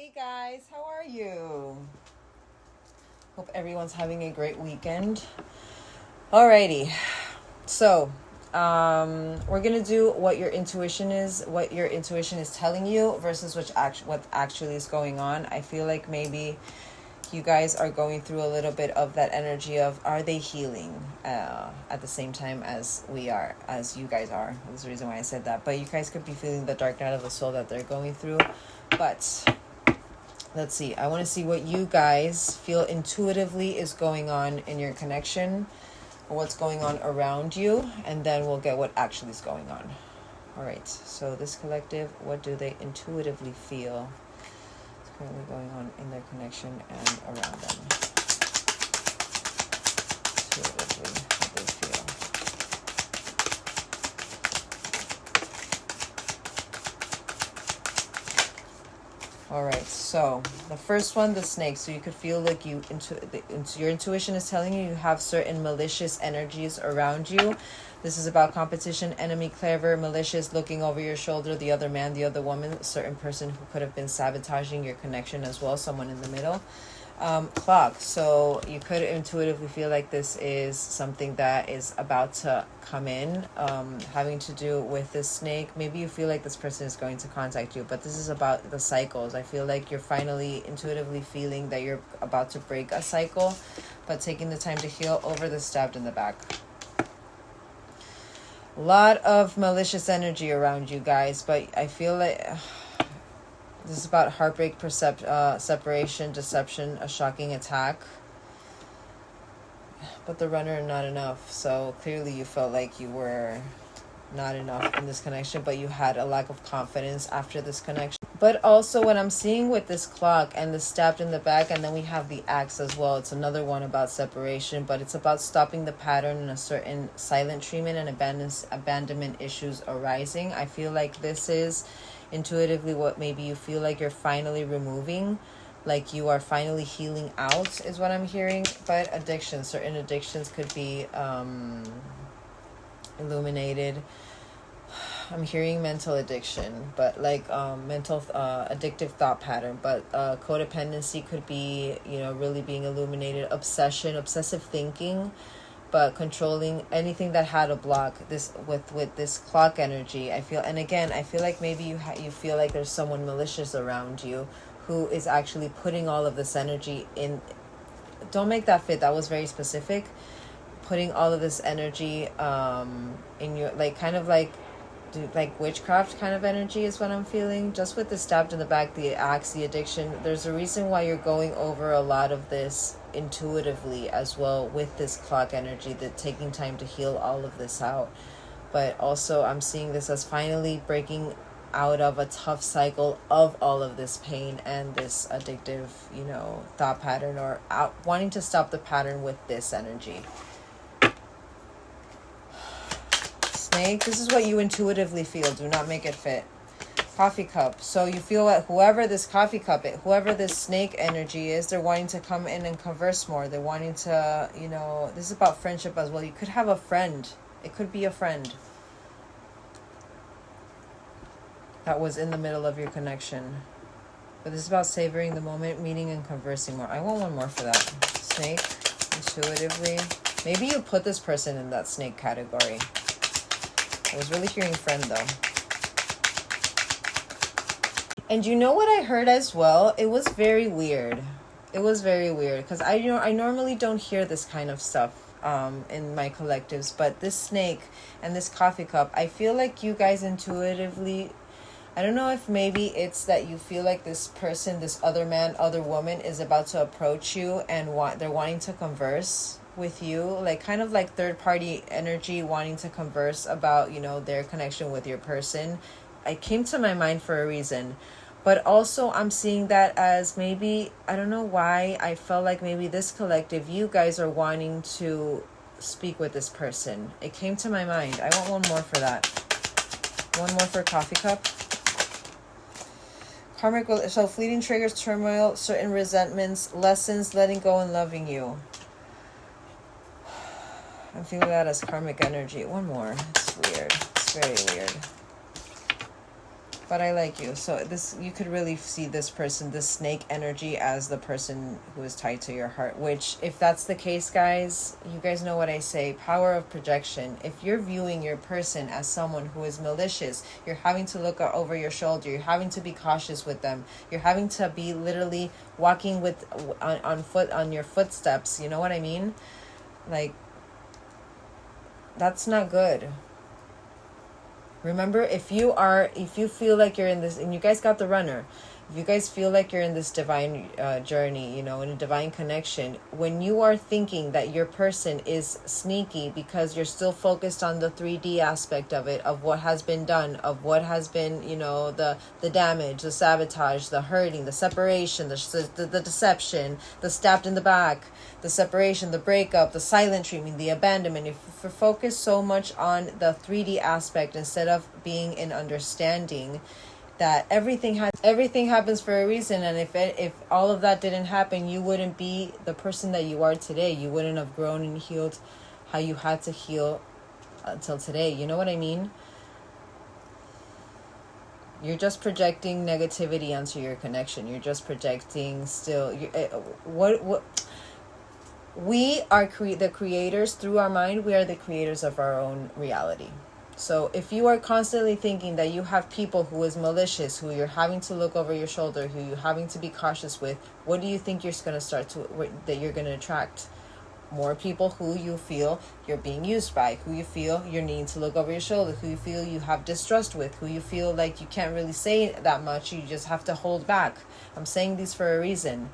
Hey guys, how are you? Hope everyone's having a great weekend. Alrighty, so we're gonna do what your intuition is telling you versus what actually is going on. I feel like maybe you guys are going through a little bit of that energy of, are they healing at the same time as you guys are. That's the reason why I said that. But you guys could be feeling the dark night of the soul that they're going through. But let's see. I want to see what you guys feel intuitively is going on in your connection, or what's going on around you, and then we'll get what actually is going on. All right. So this collective, what do they intuitively feel is currently going on in their connection and around them? Intuitively, what they feel. All right, so the first one, the snake. So you could feel like your intuition is telling you have certain malicious energies around you. This is about competition, enemy, clever, malicious, looking over your shoulder, the other man, the other woman, a certain person who could have been sabotaging your connection as well, someone in the middle. Clock. So you could intuitively feel like this is something that is about to come in, having to do with this snake. Maybe you feel like this person is going to contact you, but this is about the cycles. I feel like you're finally intuitively feeling that you're about to break a cycle, but taking the time to heal over the stabbed in the back. A lot of malicious energy around you guys, but I feel like this is about heartbreak, separation, deception, a shocking attack. But the runner, not enough. So clearly you felt like you were not enough in this connection, but you had a lack of confidence after this connection. But also what I'm seeing with this clock and the stabbed in the back, and then we have the axe as well. It's another one about separation, but it's about stopping the pattern in a certain silent treatment and abandonment issues arising. I feel like this is intuitively what maybe you feel like you're finally removing, like you are finally healing out, is what I'm hearing. But addictions, certain addictions could be illuminated. I'm hearing mental addiction, but like mental addictive thought pattern, but codependency could be, really being illuminated. Obsessive thinking, but controlling anything that had a block. This with this clock energy, I feel. And again, I feel like maybe you feel like there's someone malicious around you who is actually putting all of this energy in. Don't make that fit. That was very specific. Putting all of this energy in your, like, kind of like witchcraft kind of energy is what I'm feeling. Just with the stabbed in the back, the axe, the addiction, there's a reason why you're going over a lot of this intuitively as well with this clock energy, that taking time to heal all of this out. But also I'm seeing this as finally breaking out of a tough cycle of all of this pain and this addictive, thought pattern, or wanting to stop the pattern with this energy. Snake, this is what you intuitively feel. Do not make it fit. Coffee cup. So you feel like whoever this snake energy is, they're wanting to come in and converse more. They're wanting to, this is about friendship as well. You could have a friend. It could be a friend that was in the middle of your connection. But this is about savoring the moment, meeting and conversing more. I want one more for that. Snake, intuitively. Maybe you put this person in that snake category. I was really hearing friend though. And you know what I heard as well? It was very weird. Because I normally don't hear this kind of stuff in my collectives. But this snake and this coffee cup, I feel like you guys intuitively, I don't know if maybe it's that you feel like this person, this other man, other woman is about to approach you and they're wanting to converse with you, like kind of like third party energy, wanting to converse about, their connection with your person. It came to my mind for a reason. But also I'm seeing that as maybe, I don't know why, I felt like maybe this collective, you guys are wanting to speak with this person. It came to my mind. I want one more for that. One more for coffee cup. Karmic, so fleeting triggers, turmoil, certain resentments, lessons, letting go and loving you. I'm feeling that as karmic energy. One more. It's weird. It's very weird. But I like you. So this, you could really see this person, this snake energy, as the person who is tied to your heart. Which, if that's the case, guys, you guys know what I say. Power of projection. If you're viewing your person as someone who is malicious, you're having to look over your shoulder. You're having to be cautious with them. You're having to be literally walking with on your footsteps. You know what I mean? Like, that's not good. Remember, if you feel like you're in this, and you guys got the runner, if you guys feel like you're in this divine journey, in a divine connection, when you are thinking that your person is sneaky because you're still focused on the 3D aspect of it, of what has been done, of what has been, the damage, the sabotage, the hurting, the separation, the deception, the stabbed in the back, the separation, the breakup, the silent treatment, the abandonment. If you focus so much on the 3D aspect instead of being in understanding that everything happens for a reason, and if all of that didn't happen, you wouldn't be the person that you are today. You wouldn't have grown and healed how you had to heal until today. You know what I mean? You're just projecting negativity onto your connection. You're just projecting still. We are the creators through our mind. We are the creators of our own reality. So if you are constantly thinking that you have people who is malicious, who you're having to look over your shoulder, who you're having to be cautious with, what do you think you're going to that you're going to attract? More people who you feel you're being used by, who you feel you're needing to look over your shoulder, who you feel you have distrust with, who you feel like you can't really say that much, you just have to hold back. I'm saying these for a reason.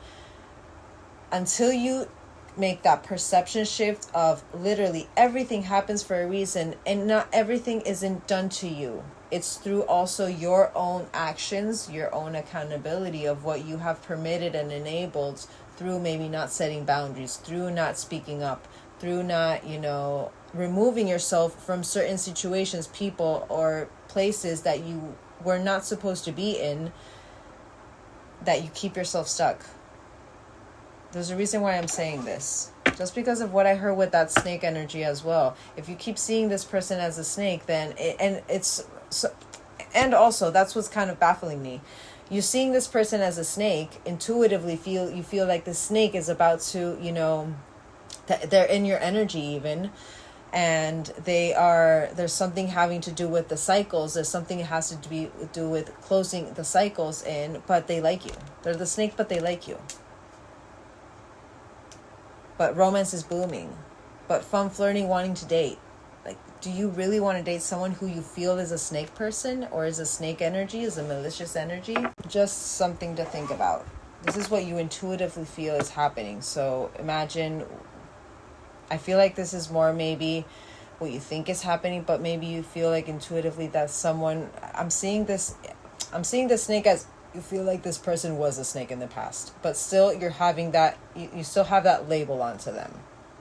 Until you make that perception shift of literally everything happens for a reason, and not everything isn't done to you. It's through also your own actions, your own accountability of what you have permitted and enabled through maybe not setting boundaries, through not speaking up, through not, removing yourself from certain situations, people, or places that you were not supposed to be in, that you keep yourself stuck. There's a reason why I'm saying this. Just because of what I heard with that snake energy as well. If you keep seeing this person as a snake, then and also that's what's kind of baffling me. You're seeing this person as a snake, intuitively you feel like the snake is about to, they're in your energy even, and there's something having to do with the cycles. There's something that has to do with closing the cycles in, but they like you. They're the snake, but they like you. But romance is booming. But fun, flirting, wanting to date. Like, do you really want to date someone who you feel is a snake person, or is a snake energy, is a malicious energy? Just something to think about. This is what you intuitively feel is happening. So imagine, I feel like this is more maybe what you think is happening, but maybe you feel like intuitively that someone, I'm seeing the snake as, you feel like this person was a snake in the past, but still you're having that, you still have that label onto them,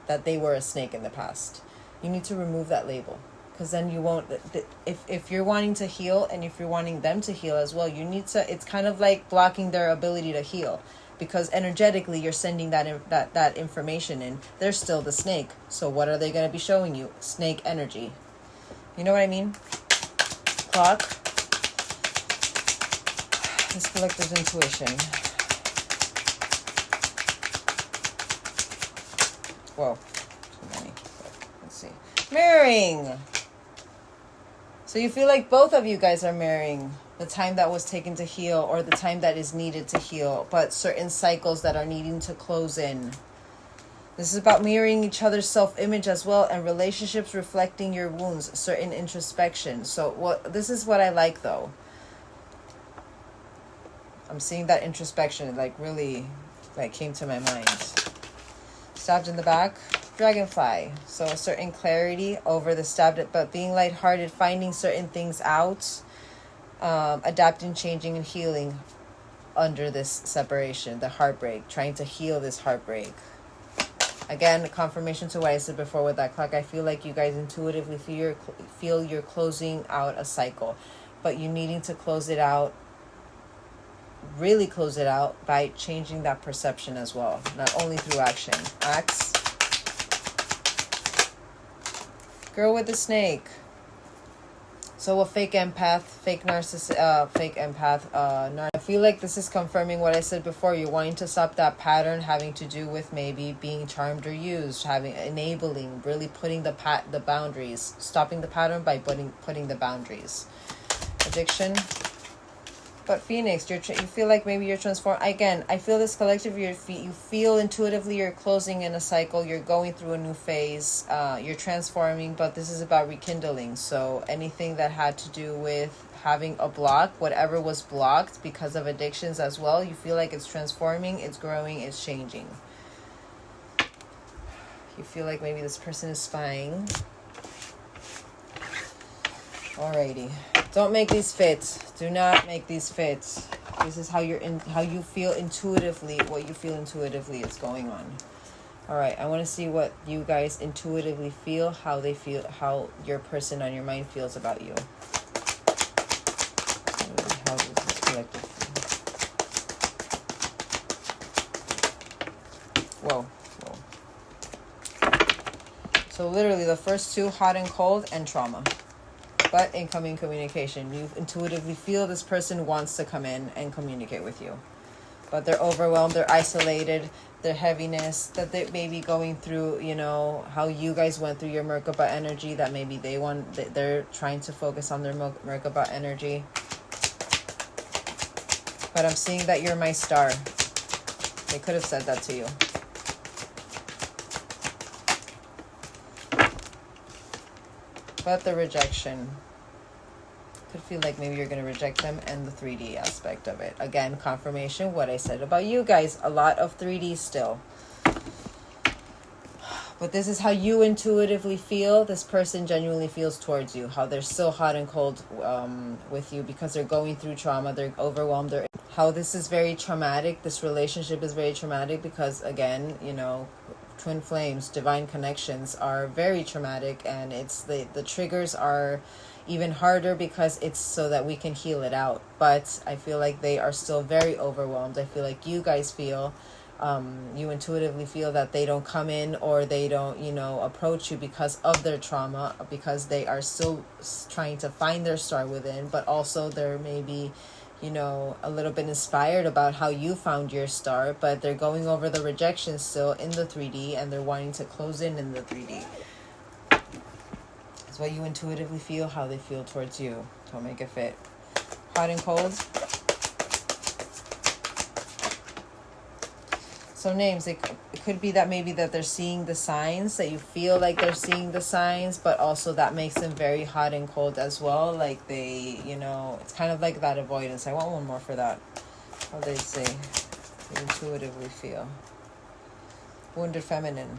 that they were a snake in the past. You need to remove that label, because then you won't, if you're wanting to heal, and if you're wanting them to heal as well, you need to, it's kind of like blocking their ability to heal, because energetically you're sending that information in. They're still the snake, so what are they going to be showing you? Snake energy. You know what I mean? Clock. This collective's intuition. Whoa, too many. Let's see. Mirroring. So you feel like both of you guys are mirroring the time that was taken to heal, or the time that is needed to heal, but certain cycles that are needing to close in. This is about mirroring each other's self-image as well, and relationships reflecting your wounds, certain introspection. So this is what I like though. I'm seeing that introspection, really came to my mind. Stabbed in the back, dragonfly. So a certain clarity over the stabbed, but being lighthearted, finding certain things out, adapting, changing, and healing under this separation, the heartbreak, trying to heal this heartbreak. Again, confirmation to what I said before with that clock. I feel like you guys intuitively feel you're closing out a cycle, but you needing to really close it out by changing that perception as well, not only through action. Axe. Girl with the snake. So a fake empath, I feel like this is confirming what I said before. You're wanting to stop that pattern having to do with maybe being charmed or used, enabling, really putting the boundaries, stopping the pattern by putting the boundaries. Addiction. But Phoenix, you feel like maybe you're transformed. Again, I feel this collective, you feel intuitively you're closing in a cycle. You're going through a new phase. You're transforming, but this is about rekindling. So anything that had to do with having a block, whatever was blocked because of addictions as well, you feel like it's transforming, it's growing, it's changing. You feel like maybe this person is spying. Alrighty. Don't make these fit. Do not make these fit. This is how you feel intuitively, what you feel intuitively is going on. Alright, I want to see what you guys intuitively feel, how how your person on your mind feels about you. How does this collective feel? Whoa. So literally the first two, hot and cold, and trauma. But incoming communication. You intuitively feel this person wants to come in and communicate with you. But they're overwhelmed, they're isolated, their heaviness, that they may be going through, how you guys went through your Merkaba energy, that maybe they're trying to focus on their Merkaba energy. But I'm seeing that you're my star. They could have said that to you. But the rejection. Could feel like maybe you're going to reject them, and the 3D aspect of it. Again, confirmation, what I said about you guys. A lot of 3D still. But this is how you intuitively feel. This person genuinely feels towards you. How they're so hot and cold with you because they're going through trauma. They're overwhelmed. How this is very traumatic. This relationship is very traumatic because, again, twin flames, divine connections are very traumatic, and it's the triggers are even harder because it's so that we can heal it out. But I feel like they are still very overwhelmed. I feel like you guys feel, you intuitively feel that they don't come in or they don't, approach you because of their trauma, because they are still trying to find their star within, but also they're maybe a little bit inspired about how you found your star, but they're going over the rejection still in the 3D, and they're wanting to close in the 3D. It's what you intuitively feel, how they feel towards you. Don't make it fit. Hot and cold. So names, it could be that maybe that they're seeing the signs, that you feel like they're seeing the signs, but also that makes them very hot and cold as well. Like they, it's kind of like that avoidance. I want one more for that. What they say? They intuitively feel. Wounded feminine.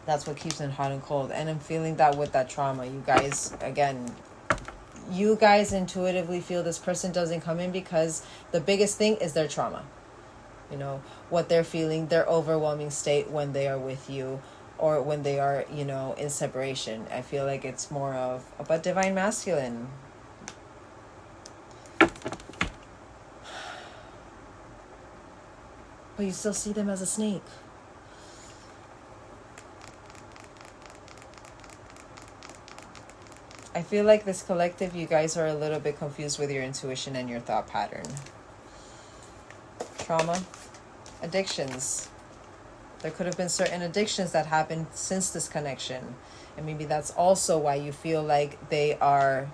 That's what keeps them hot and cold. And I'm feeling that with that trauma. You guys, again, you guys intuitively feel this person doesn't come in because the biggest thing is their trauma. What they're feeling, their overwhelming state when they are with you or when they are, in separation. I feel like it's more of about divine masculine. But you still see them as a snake. I feel like this collective, you guys are a little bit confused with your intuition and your thought pattern. Trauma. Addictions. There could have been certain addictions that happened since this connection. And maybe that's also why you feel like they are,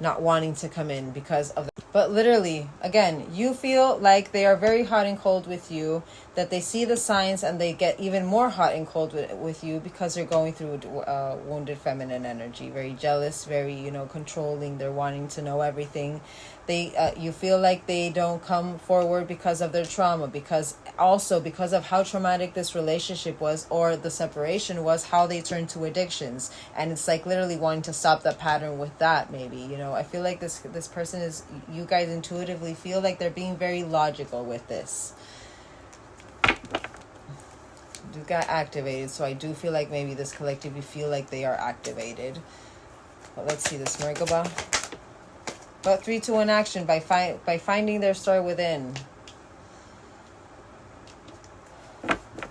not wanting to come in because of that. But literally, again, you feel like they are very hot and cold with you, that they see the signs and they get even more hot and cold with you because they're going through wounded feminine energy. Very jealous, very, controlling. They're wanting to know everything. You feel like they don't come forward because of their trauma, because of how traumatic this relationship was or the separation was, how they turned to addictions. And it's like literally wanting to stop that pattern with that, maybe. I feel like this person is, you guys intuitively feel like they're being very logical with this. You got activated, so I do feel like maybe this collective, you feel like they are activated. But let's see this Merkaba. But 3, 2, 1 action by finding their star within.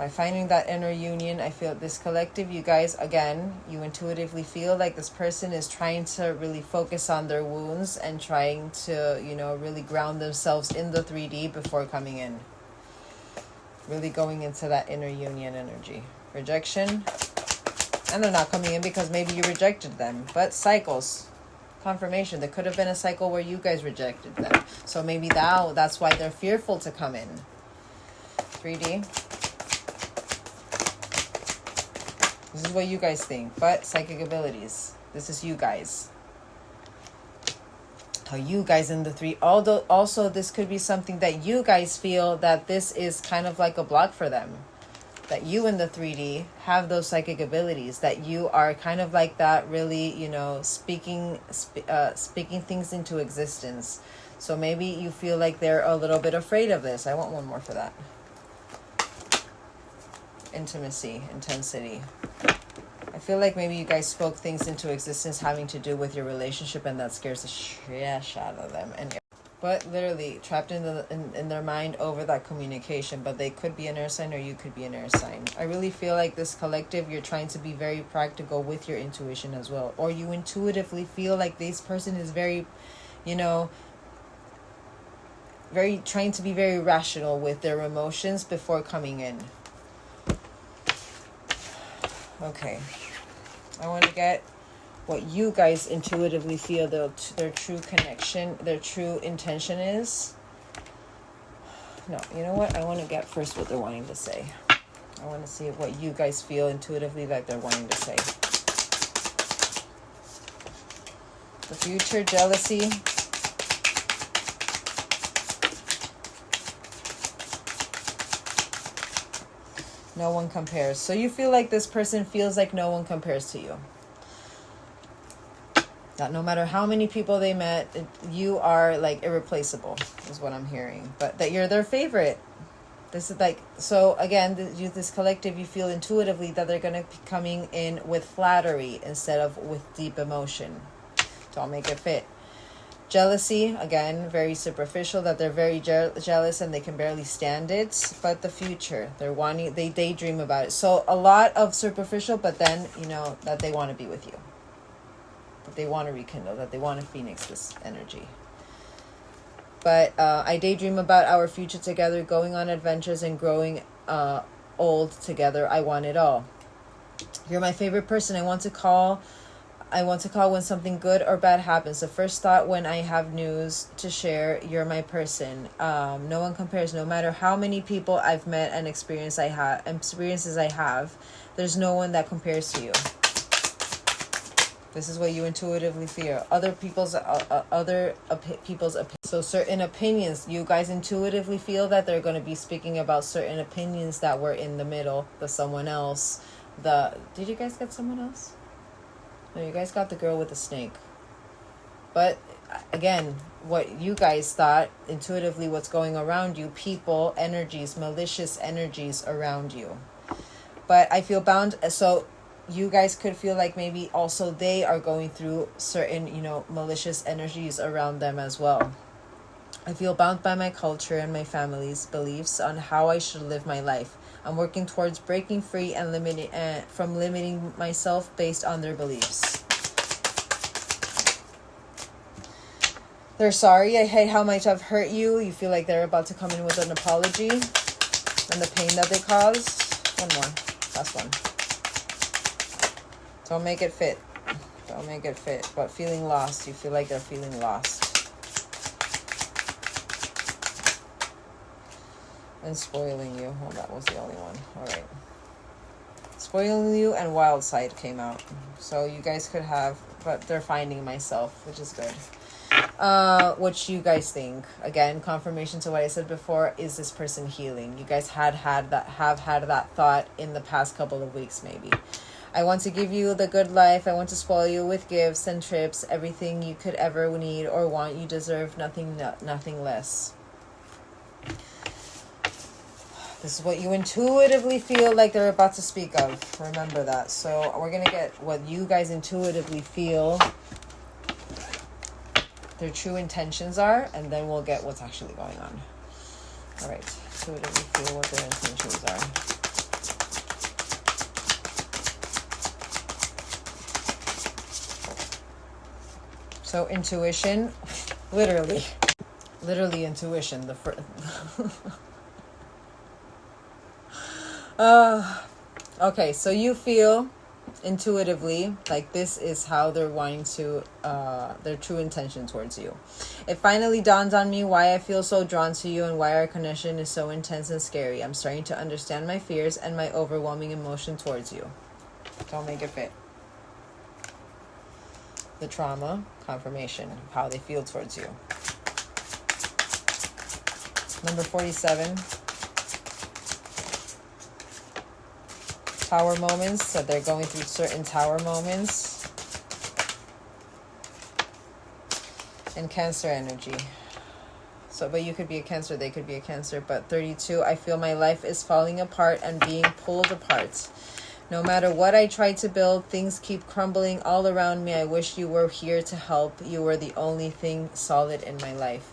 By finding that inner union, I feel this collective, you guys, again, you intuitively feel like this person is trying to really focus on their wounds and trying to, you know, really ground themselves in the 3D before coming in. Really going into that inner union energy. Rejection. And they're not coming in because maybe you rejected them. But cycles. Confirmation. There could have been a cycle where you guys rejected them. So maybe that's why they're fearful to come in. 3D. This is what you guys think. But psychic abilities. This is you guys. How you guys in the 3. Although also this could be something that you guys feel that this is kind of like a block for them. That you in the 3D have those psychic abilities. That you are kind of like that, really, you know, speaking things into existence. So maybe you feel like they're a little bit afraid of this. I want one more for that. Intimacy, intensity. I feel like maybe you guys spoke things into existence having to do with your relationship, and that scares the shit out of them. And but literally trapped in their mind over that communication. But they could be an air sign, or you could be an air sign. I really feel like this collective, you're trying to be very practical with your intuition as well, or you intuitively feel like this person is very, you know, very trying to be very rational with their emotions before coming in. Okay, I want to get what you guys intuitively feel their true connection, their true intention is. No, you know what? I want to get first what they're wanting to say. I want to see what you guys feel intuitively like they're wanting to say. The future, jealousy. No one compares. So you feel like this person feels like no one compares to you. That no matter how many people they met, you are like irreplaceable, is what I'm hearing. But that you're their favorite. This is like, so again, this collective, you feel intuitively that they're going to be coming in with flattery instead of with deep emotion. Don't make it fit. Jealousy, again, very superficial, that they're very jealous and they can barely stand it. But the future, they daydream about it. So a lot of superficial, but then, you know, that they want to be with you. That they want to rekindle, that they want to phoenix this energy. But I daydream about our future together, going on adventures and growing old together. I want it all. You're my favorite person. I want to call when something good or bad happens. The first thought when I have news to share, you're my person. No one compares. No matter how many people I've met and experiences I have, there's no one that compares to you. This is what you intuitively feel. Other people's opinions. So certain opinions, you guys intuitively feel that they're going to be speaking about certain opinions that were in the middle. The someone else. Did you guys get someone else? No, you guys got the girl with the snake. But again, what you guys thought, intuitively what's going around you, people, energies, malicious energies around you. But I feel bound, so you guys could feel like maybe also they are going through certain, you know, malicious energies around them as well. I feel bound by my culture and my family's beliefs on how I should live my life. I'm working towards breaking free and from limiting myself based on their beliefs. They're sorry. I hate how much I've hurt you. You feel like they're about to come in with an apology and the pain that they caused. One more. Last one. Don't make it fit. Don't make it fit. But feeling lost. You feel like they're feeling lost. And spoiling you. Well, that was the only one. All right. Spoiling you and Wild Side came out. So you guys could have, but they're finding myself, which is good. What you guys think? Again, confirmation to what I said before. Is this person healing? You guys have had that thought in the past couple of weeks, maybe. I want to give you the good life. I want to spoil you with gifts and trips. Everything you could ever need or want. You deserve nothing less. This is what you intuitively feel like they're about to speak of. Remember that. So we're going to get what you guys intuitively feel their true intentions are, and then we'll get what's actually going on. All right. Intuitively feel what their intentions are. So intuition, literally intuition. Okay, so you feel intuitively like this is how they're wanting to, their true intention towards you. It finally dawned on me why I feel so drawn to you and why our connection is so intense and scary. I'm starting to understand my fears and my overwhelming emotion towards you. Don't make it fit. The trauma, confirmation of how they feel towards you. Number 47. Tower moments, so they're going through certain tower moments. And Cancer energy. So, but you could be a Cancer, they could be a Cancer. But 32, I feel my life is falling apart and being pulled apart. No matter what I try to build, things keep crumbling all around me. I wish you were here to help. You were the only thing solid in my life.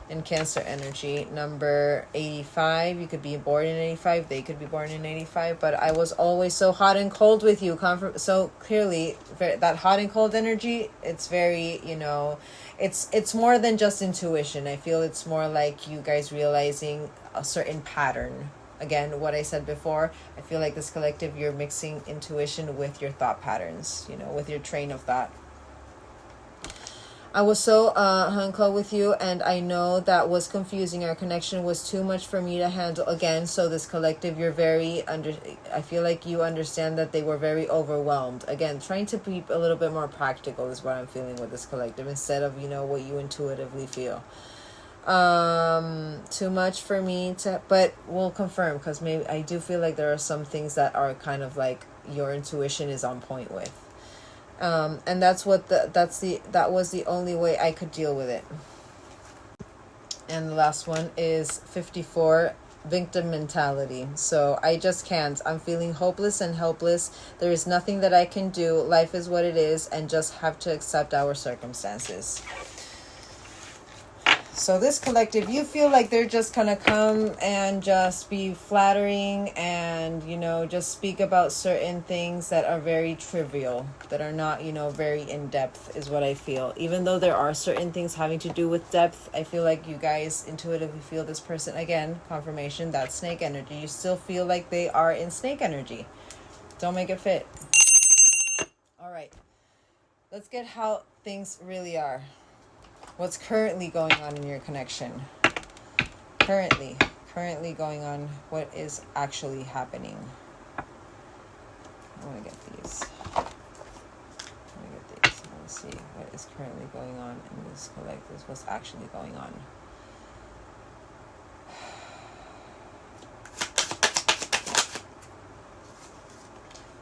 In Cancer energy. Number 85, you could be born in 85, they could be born in 85, but I was always so hot and cold with you. So clearly, that hot and cold energy, it's very, you know, it's more than just intuition. I feel it's more like you guys realizing a certain pattern. Again, what I said before, I feel like this collective, you're mixing intuition with your thought patterns, you know, with your train of thought. I was so hung with you, and I know that was confusing. Our connection was too much for me to handle. Again, so this collective, you're very I feel like you understand that they were very overwhelmed. Again, trying to be a little bit more practical is what I'm feeling with this collective, instead of, you know, what you intuitively feel. Too much for me to, but we'll confirm, because maybe I do feel like there are some things that are kind of like your intuition is on point with. And that's what that was the only way I could deal with it. And the last one is 54, victim mentality. So I just can't. I'm feeling hopeless and helpless. There is nothing that I can do. Life is what it is, and just have to accept our circumstances. So this collective, you feel like they're just gonna come and just be flattering and, you know, just speak about certain things that are very trivial, that are not, you know, very in-depth is what I feel. Even though there are certain things having to do with depth, I feel like you guys intuitively feel this person, again, confirmation, that snake energy. You still feel like they are in snake energy. Don't make it fit. All right. Let's get how things really are. What's currently going on in your connection? Currently going on. What is actually happening? I want to get these. Let's see what is currently going on in this collective. What's actually going on?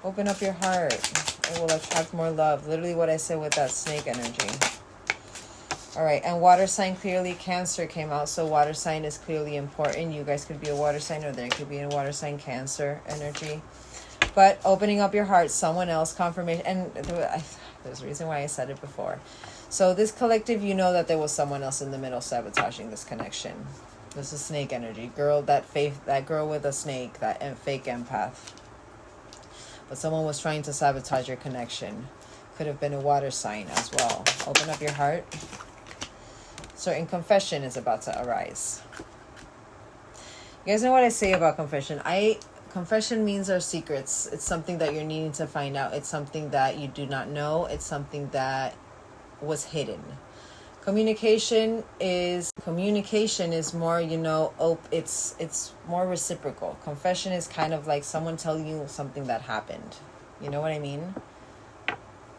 Open up your heart. It will attract more love. Literally what I said with that snake energy. All right, and water sign, clearly Cancer came out, so water sign is clearly important. You guys could be a water sign, or there could be a water sign, Cancer energy. But opening up your heart, someone else, confirmation, and there's a reason why I said it before. So this collective, you know that there was someone else in the middle sabotaging this connection. This is snake energy. Girl, that girl with a snake, that fake empath. But someone was trying to sabotage your connection. Could have been a water sign as well. Open up your heart. Certain confession is about to arise. You guys know what I say about confession. Confession means our secrets. It's something that you're needing to find out. It's something that you do not know. It's something that was hidden. Communication is more, you know, it's more reciprocal. Confession is kind of like someone telling you something that happened. You know what I mean?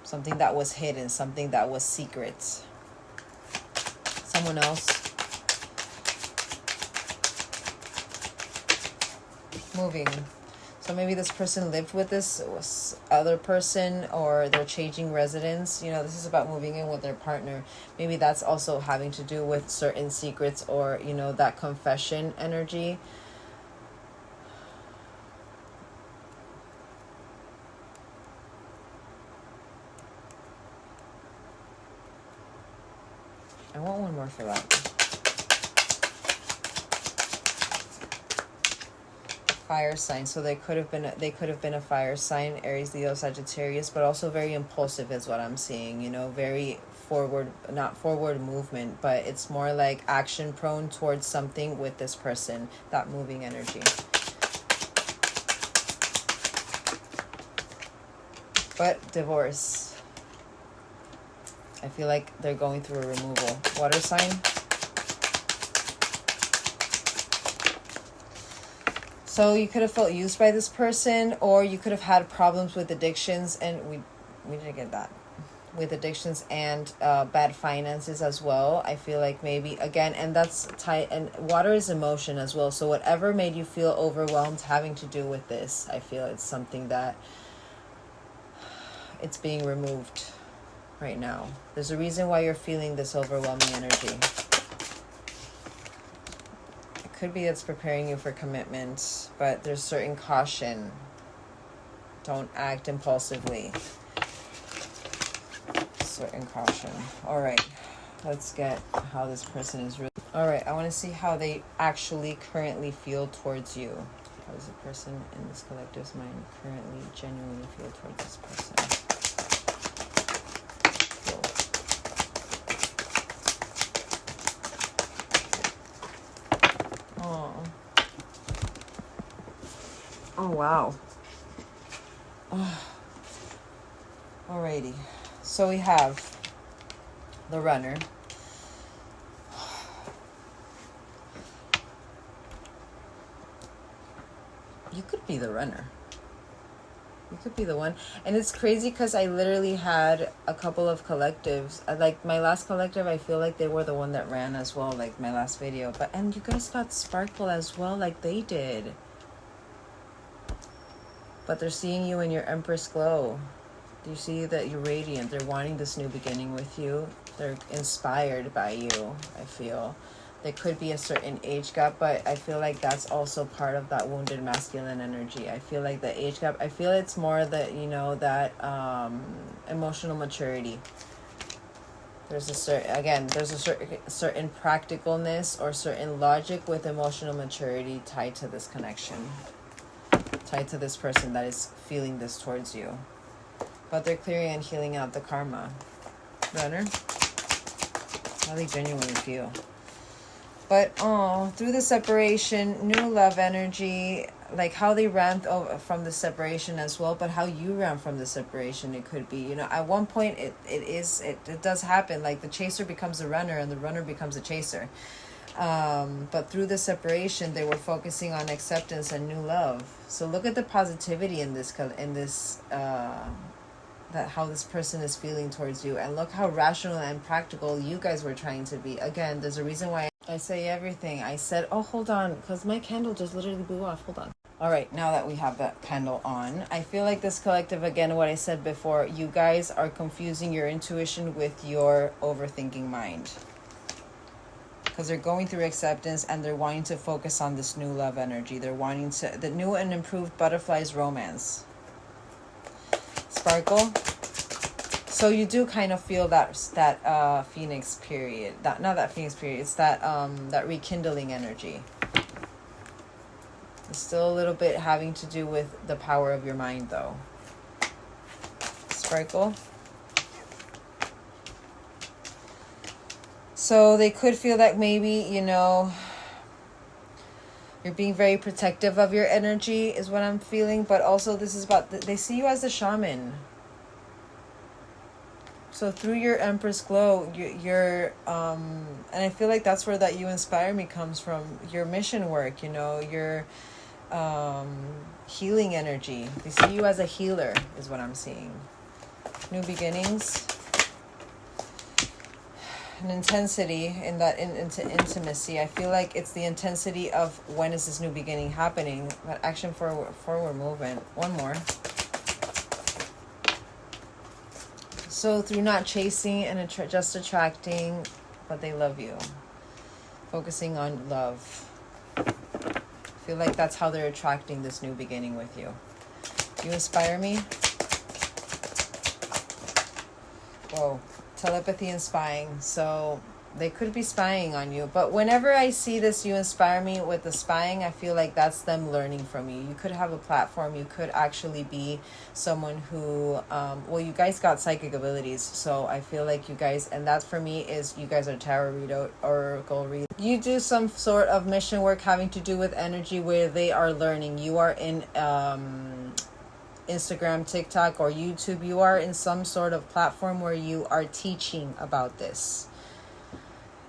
Something that was hidden, something that was secret. Someone else. Moving. So maybe this person lived with this other person, or they're changing residence. You know, this is about moving in with their partner. Maybe that's also having to do with certain secrets, or, you know, that confession energy. I want one more for that. Fire sign. So they could have been a fire sign, Aries, Leo, Sagittarius, but also very impulsive is what I'm seeing. You know, very not forward movement, but it's more like action prone towards something with this person, that moving energy. But divorce. I feel like they're going through a removal. Water sign. So you could have felt used by this person, or you could have had problems with addictions, and we didn't get that. With addictions and bad finances as well. I feel like maybe, again, and that's tight, and water is emotion as well. So whatever made you feel overwhelmed having to do with this, I feel it's something that it's being removed right now. There's a reason why you're feeling this overwhelming energy. Could be it's preparing you for commitment, but there's certain caution. Don't act impulsively. Certain caution. All right, let's get how this person is really. All right, I want to see how they actually currently feel towards you. How does the person in this collective's mind currently genuinely feel towards this person? Oh, wow. Oh. Alrighty. So we have the runner. You could be the runner. You could be the one. And it's crazy because I literally had a couple of collectives. Like my last collective, I feel like they were the one that ran as well, like my last video. And you guys got sparkle as well, like they did. But they're seeing you in your Empress glow. Do you see that you're radiant? They're wanting this new beginning with you. They're inspired by you, I feel. There could be a certain age gap, but I feel like that's also part of that wounded masculine energy. I feel like the age gap, I feel it's more that, you know, that emotional maturity. There's a certain practicalness or certain logic with emotional maturity tied to this connection. Tied to this person that is feeling this towards you. But they're clearing and healing out the karma. Runner. How they genuinely feel. But through the separation, new love energy, like how they ran from the separation as well, but how you ran from the separation, it could be, you know, at one point it does happen, like the chaser becomes the runner and the runner becomes the chaser. But through the separation, they were focusing on acceptance and new love. So look at the positivity in this that how this person is feeling towards you, and look how rational and practical you guys were trying to be. Again, there's a reason why I say everything. I said, oh, hold on, because my candle just literally blew off. Hold on. All right, now that we have that candle on, I feel like this collective, again, what I said before, you guys are confusing your intuition with your overthinking mind. Because they're going through acceptance and they're wanting to focus on this new love energy. They're wanting to, the new and improved butterflies romance. Sparkle. So you do kind of feel that phoenix period. Not that phoenix period. It's that rekindling energy. It's still a little bit having to do with the power of your mind, though. Sparkle. So they could feel that maybe, you know, you're being very protective of your energy is what I'm feeling. But also this is about, they see you as a shaman. So through your Empress glow, you're and I feel like that's where that you inspire me comes from. Your mission work, you know, your healing energy. They see you as a healer is what I'm seeing. New beginnings. An intensity in that into intimacy. I feel like it's the intensity of when is this new beginning happening. But action forward movement. One more. So through not chasing and just attracting, but they love you. Focusing on love. I feel like that's how they're attracting this new beginning with you. You inspire me. Whoa. Telepathy and spying. So They could be spying on you. But whenever I see this, you inspire me with the spying, I feel like that's them learning from you. You could have a platform. You could actually be someone who, well, you guys got psychic abilities. So I feel like you guys, and that for me is you guys are tarot reader, oracle reader. You do some sort of mission work having to do with energy where they are learning. You are in Instagram, TikTok, or YouTube. You are in some sort of platform where you are teaching about this.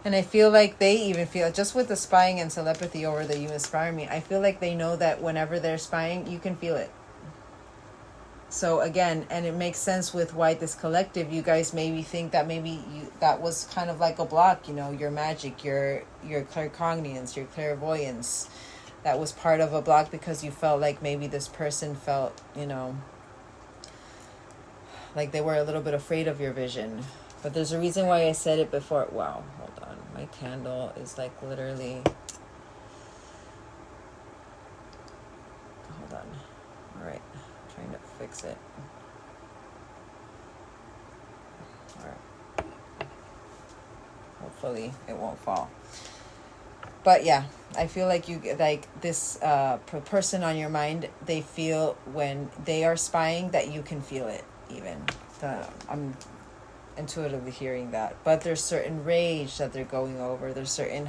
And I feel like they even feel, just with the spying and telepathy over the you inspire me, I feel like they know that whenever they're spying, you can feel it. So again, and it makes sense with why this collective, you guys maybe think that maybe that was kind of like a block, you know, your magic, your claircognizance, your clairvoyance. That was part of a block because you felt like maybe this person felt, you know, like they were a little bit afraid of your vision. But there's a reason why I said it before. Wow, hold on. My candle is like literally... Hold on. All right. I'm trying to fix it. All right. Hopefully it won't fall. But yeah, I feel like you, like this person on your mind, they feel when they are spying that you can feel it even. I'm intuitively hearing that. But there's certain rage that they're going over. There's certain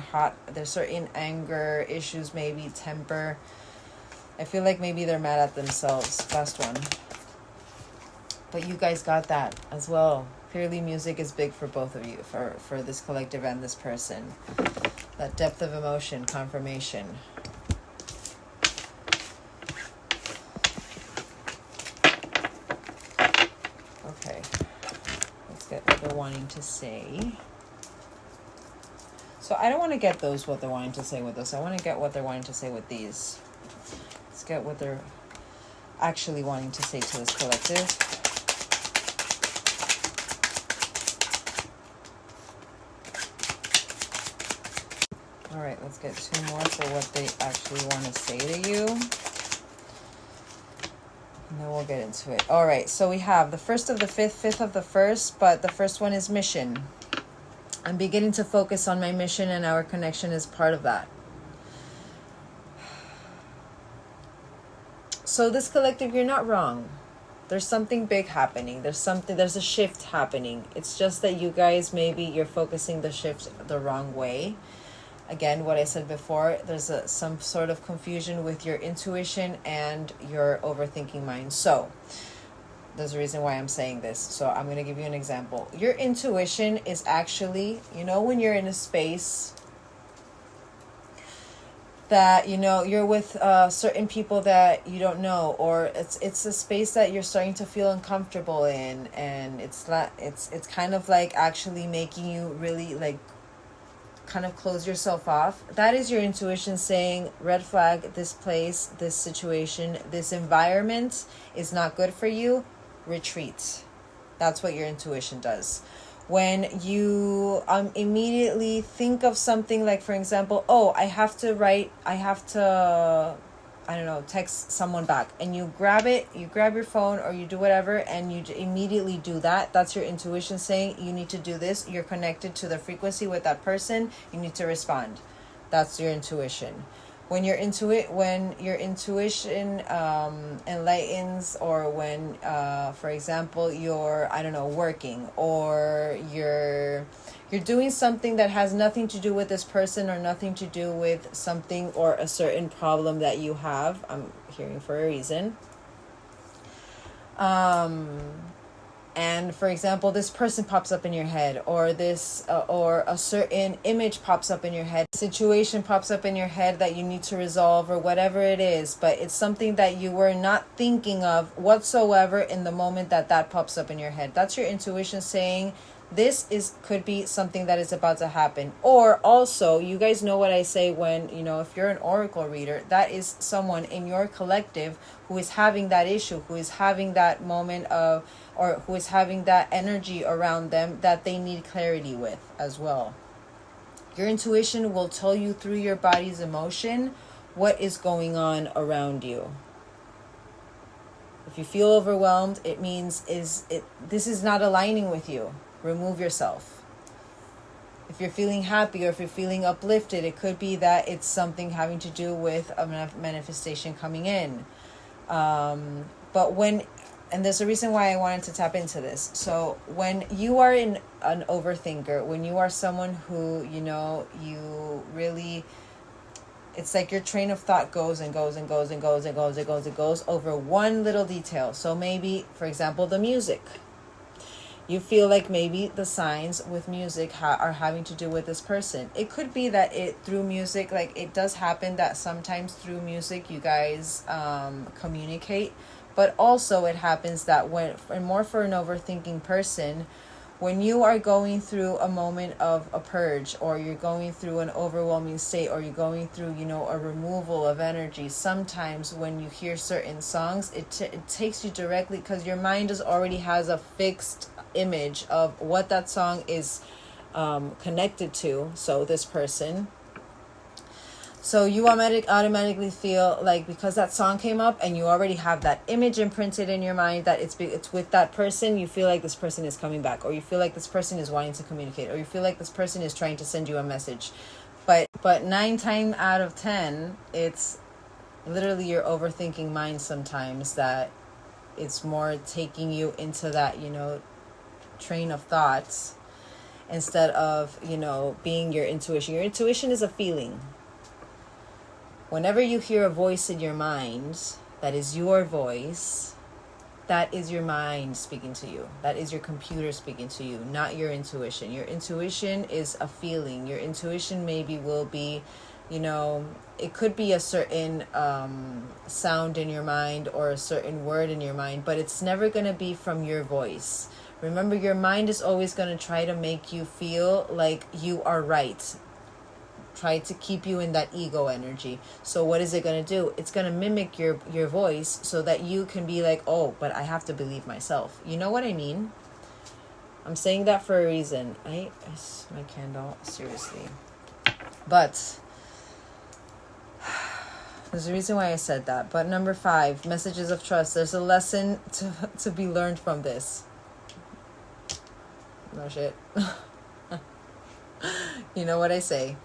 anger issues, maybe temper. I feel like maybe they're mad at themselves. Last one. But you guys got that as well. Clearly music is big for both of you, for this collective and this person. That depth of emotion, confirmation. Okay. Let's get what they're wanting to say. So I don't want to get those, what they're wanting to say with this. I want to get what they're wanting to say with these. Let's get what they're actually wanting to say to this collective. All right, let's get two more for what they actually want to say to you. And then we'll get into it. All right, so we have the first of the fifth, fifth of the first, but the first one is mission. I'm beginning to focus on my mission, and our connection is part of that. So this collective, you're not wrong. There's something big happening. There's a shift happening. It's just that you guys, maybe you're focusing the shift the wrong way. Again, what I said before, there's some sort of confusion with your intuition and your overthinking mind. So there's a reason why I'm saying this. So I'm going to give you an example. Your intuition is actually, you know, when you're in a space that, you know, you're with certain people that you don't know, or it's a space that you're starting to feel uncomfortable in, and it's kind of like actually making you really like kind of close yourself off. That is your intuition saying, red flag, this place, this situation, this environment is not good for you, retreat. That's what your intuition does. When you immediately think of something like, for example, oh, I have to, I don't know, text someone back, and you grab it, you grab your phone or you do whatever, and you immediately do that. That's your intuition saying you need to do this. You're connected to the frequency with that person. You need to respond. That's your intuition. When your intuition enlightens, or when, for example, you're, I don't know, working, or you're doing something that has nothing to do with this person, or nothing to do with something or a certain problem that you have. I'm hearing for a reason. And for example, this person pops up in your head, or this, or a certain image pops up in your head, situation pops up in your head that you need to resolve, or whatever it is, but it's something that you were not thinking of whatsoever in the moment that pops up in your head. That's your intuition saying, this could be something that is about to happen. Or also, you guys know what I say when, you know, if you're an oracle reader, that is someone in your collective who is having that issue, who is having that moment of, or who is having that energy around them that they need clarity with as well. Your intuition will tell you through your body's emotion what is going on around you. If you feel overwhelmed, it means this is not aligning with you. Remove yourself. If you're feeling happy or if you're feeling uplifted, it could be that it's something having to do with a manifestation coming in. But when, and there's a reason why I wanted to tap into this. So when you are an overthinker, when you are someone who, you really, it's like your train of thought goes and goes and goes and goes and goes and goes and goes over one little detail. So maybe, for example, the music. You feel like maybe the signs with music are having to do with this person. It could be that through music, like it does happen that sometimes through music you guys communicate. But also it happens that and more for an overthinking person, when you are going through a moment of a purge, or you're going through an overwhelming state, or you're going through, a removal of energy, sometimes when you hear certain songs, it takes you directly, because your mind already has a fixed image of what that song is connected to. So this person. So you automatically feel like, because that song came up and you already have that image imprinted in your mind that it's with that person, you feel like this person is coming back, or you feel like this person is wanting to communicate, or you feel like this person is trying to send you a message. But 9 times out of 10, it's literally your overthinking mind sometimes that it's more taking you into that, train of thoughts, instead of, being your intuition. Your intuition is a feeling. Whenever you hear a voice in your mind, that is your voice, that is your mind speaking to you. That is your computer speaking to you, not your intuition. Your intuition is a feeling. Your intuition maybe will be, it could be a certain sound in your mind or a certain word in your mind, but it's never going to be from your voice. Remember, your mind is always going to try to make you feel like you are right. Try to keep you in that ego energy. So what is it going to do? It's going to mimic your voice so that you can be like, oh, but I have to believe myself. You know what I mean? I'm saying that for a reason. My candle, seriously. But there's a reason why I said that. But number 5, messages of trust. There's a lesson to be learned from this. No shit. You know what I say.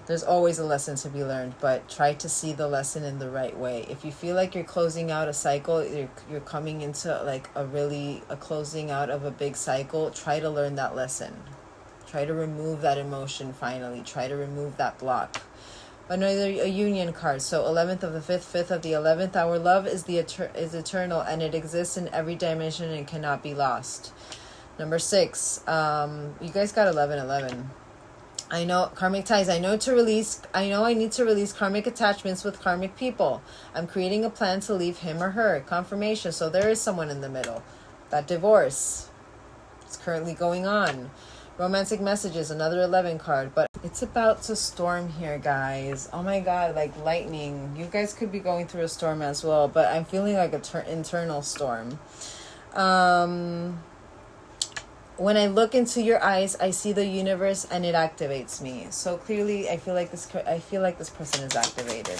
There's always a lesson to be learned, but try to see the lesson in the right way. If you feel like you're closing out a cycle, you're coming into like a closing out of a big cycle, try to learn that lesson. Try to remove that emotion finally. Try to remove that block. A union card. So 11th of the 5th, 5th of the 11th. Our love is eternal, and it exists in every dimension and cannot be lost. Number 6. You guys got 11. I know karmic ties. I know I need to release karmic attachments with karmic people. I'm creating a plan to leave him or her. Confirmation. So there is someone in the middle. That divorce. It's currently going on. Romantic messages. Another 11 card. But it's about to storm here, guys. Oh my God, like lightning. You guys could be going through a storm as well. But I'm feeling like an internal storm. When I look into your eyes, I see the universe and it activates me. So clearly, I feel like this person is activated.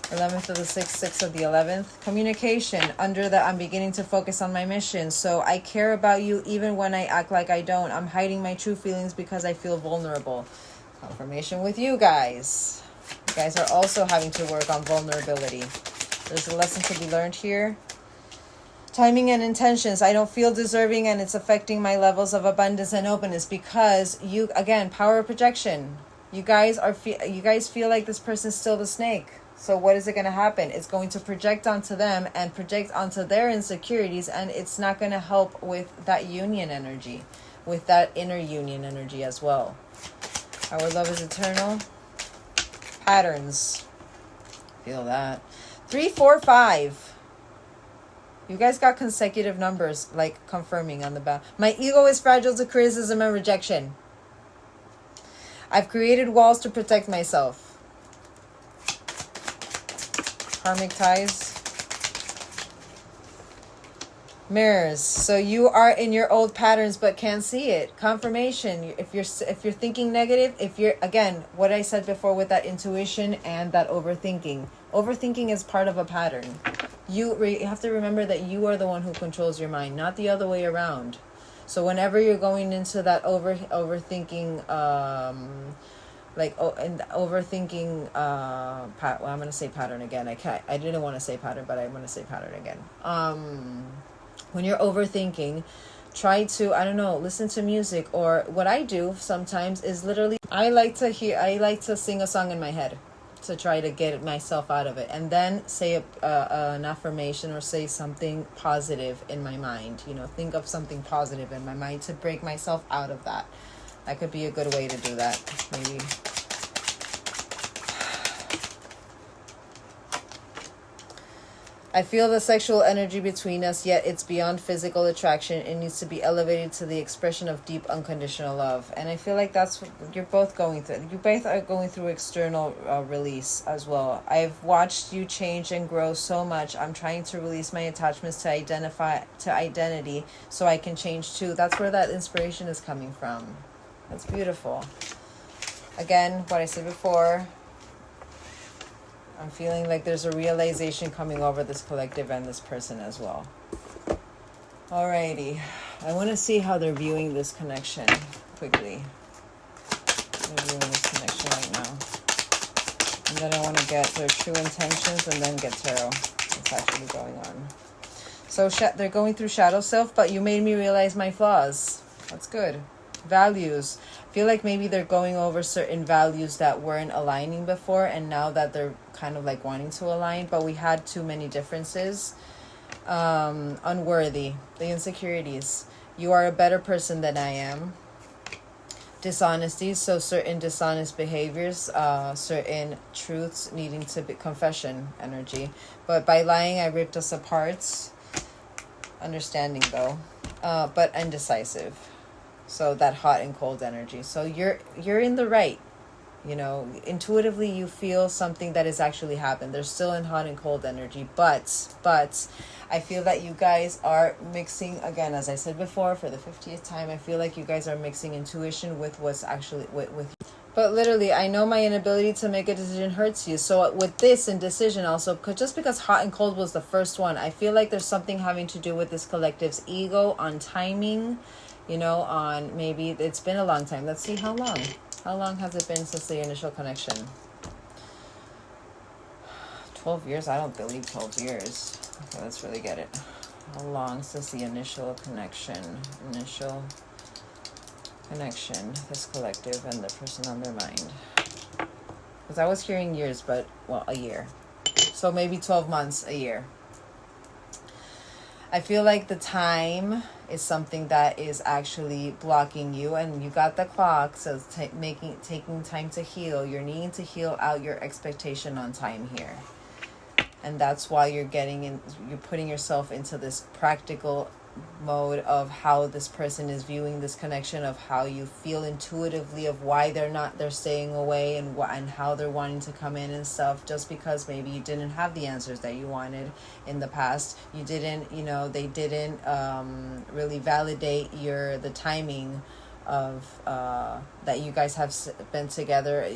11th of the 6th, 6th of the 11th. Communication. I'm beginning to focus on my mission. So I care about you even when I act like I don't. I'm hiding my true feelings because I feel vulnerable. Confirmation with you guys. You guys are also having to work on vulnerability. There's a lesson to be learned here. Timing and intentions. I don't feel deserving and it's affecting my levels of abundance and openness because power of projection. You guys feel like this person's still the snake. So what is it going to happen? It's going to project onto them and project onto their insecurities, and it's not going to help with that union energy, with that inner union energy as well. Our love is eternal. Patterns. Feel that. 3, 4, 5. You guys got consecutive numbers, like confirming on the back. My ego is fragile to criticism and rejection. I've created walls to protect myself. Karmic ties. Mirrors. So you are in your old patterns but can't see it. Confirmation. If you're thinking negative, what I said before with that intuition and that overthinking. Overthinking is part of a pattern. You have to remember that you are the one who controls your mind, not the other way around. So whenever you're going into that overthinking, and overthinking, well, I'm gonna say pattern again. I didn't want to say pattern, but I'm gonna say pattern again. When you're overthinking, try to, I don't know, listen to music. Or what I do sometimes is literally, I like to sing a song in my head to try to get myself out of it, and then say an affirmation or say something positive in my mind. Think of something positive in my mind to break myself out of that. That could be a good way to do that, maybe. I feel the sexual energy between us, yet it's beyond physical attraction. It needs to be elevated to the expression of deep, unconditional love. And I feel like that's what you're both going through. You both are going through external release as well. I've watched you change and grow so much. I'm trying to release my attachments to identity so I can change too. That's where that inspiration is coming from. That's beautiful. Again, what I said before, I'm feeling like there's a realization coming over this collective and this person as well. Alrighty. I want to see how they're viewing this connection quickly. They're viewing this connection right now. And then I want to get their true intentions and then get tarot. What's actually going on. So they're going through shadow self, but you made me realize my flaws. That's good. Values. I feel like maybe they're going over certain values that weren't aligning before, and now that they're kind of like wanting to align, but we had too many differences. Unworthy. The insecurities. You are a better person than I am. Dishonesty. So certain dishonest behaviors, certain truths needing to be confession energy. But by lying, I ripped us apart. Understanding though. But indecisive. So that hot and cold energy. So you're in the right. Intuitively you feel something that has actually happened. They're still in hot and cold energy, but I feel that you guys are mixing, again, as I said before, for the 50th time, I feel like you guys are mixing intuition with what's actually with you. But literally, I know my inability to make a decision hurts you. So with this indecision also, just because hot and cold was the first one, I feel like there's something having to do with this collective's ego, on timing, on maybe it's been a long time. Let's see how long. How long has it been since the initial connection? 12 years? I don't believe 12 years. Okay, let's really get it. How long since the initial connection? This collective and the person on their mind. Because I was hearing years, but, a year. So maybe 12 months, a year. I feel like the time is something that is actually blocking you, and you got the clock, so taking time to heal. You're needing to heal out your expectation on time here. And that's why you're putting yourself into this practical mode of how this person is viewing this connection, of how you feel intuitively of why they're staying away, and how they're wanting to come in and stuff, just because maybe you didn't have the answers that you wanted in the past. You didn't, they didn't really validate the timing of that you guys have been together.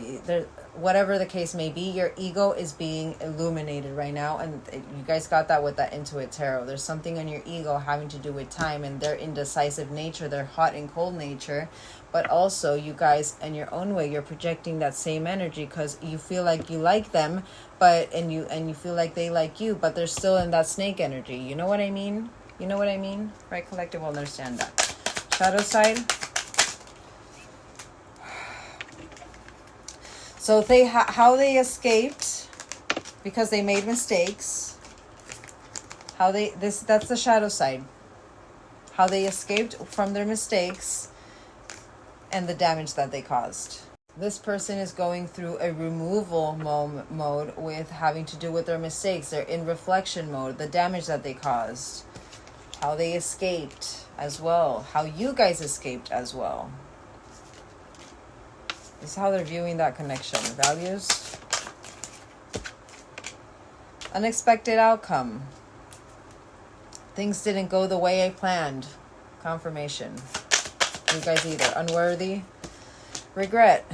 Whatever the case may be, your ego is being illuminated right now, and you guys got that with that Intuit Tarot. There's something on your ego having to do with time and their indecisive nature, their hot and cold nature. But also, you guys, in your own way, you're projecting that same energy because you feel like you like them, and you feel like they like you, but they're still in that snake energy. You know what I mean? Right, collective will understand that. Shadow side. So how they escaped because they made mistakes. That's the shadow side. How they escaped from their mistakes and the damage that they caused. This person is going through a removal mode with having to do with their mistakes. They're in reflection mode, the damage that they caused. How they escaped as well. How you guys escaped as well. This is how they're viewing that connection. Values. Unexpected outcome. Things didn't go the way I planned. Confirmation. You guys either. Unworthy. Regret.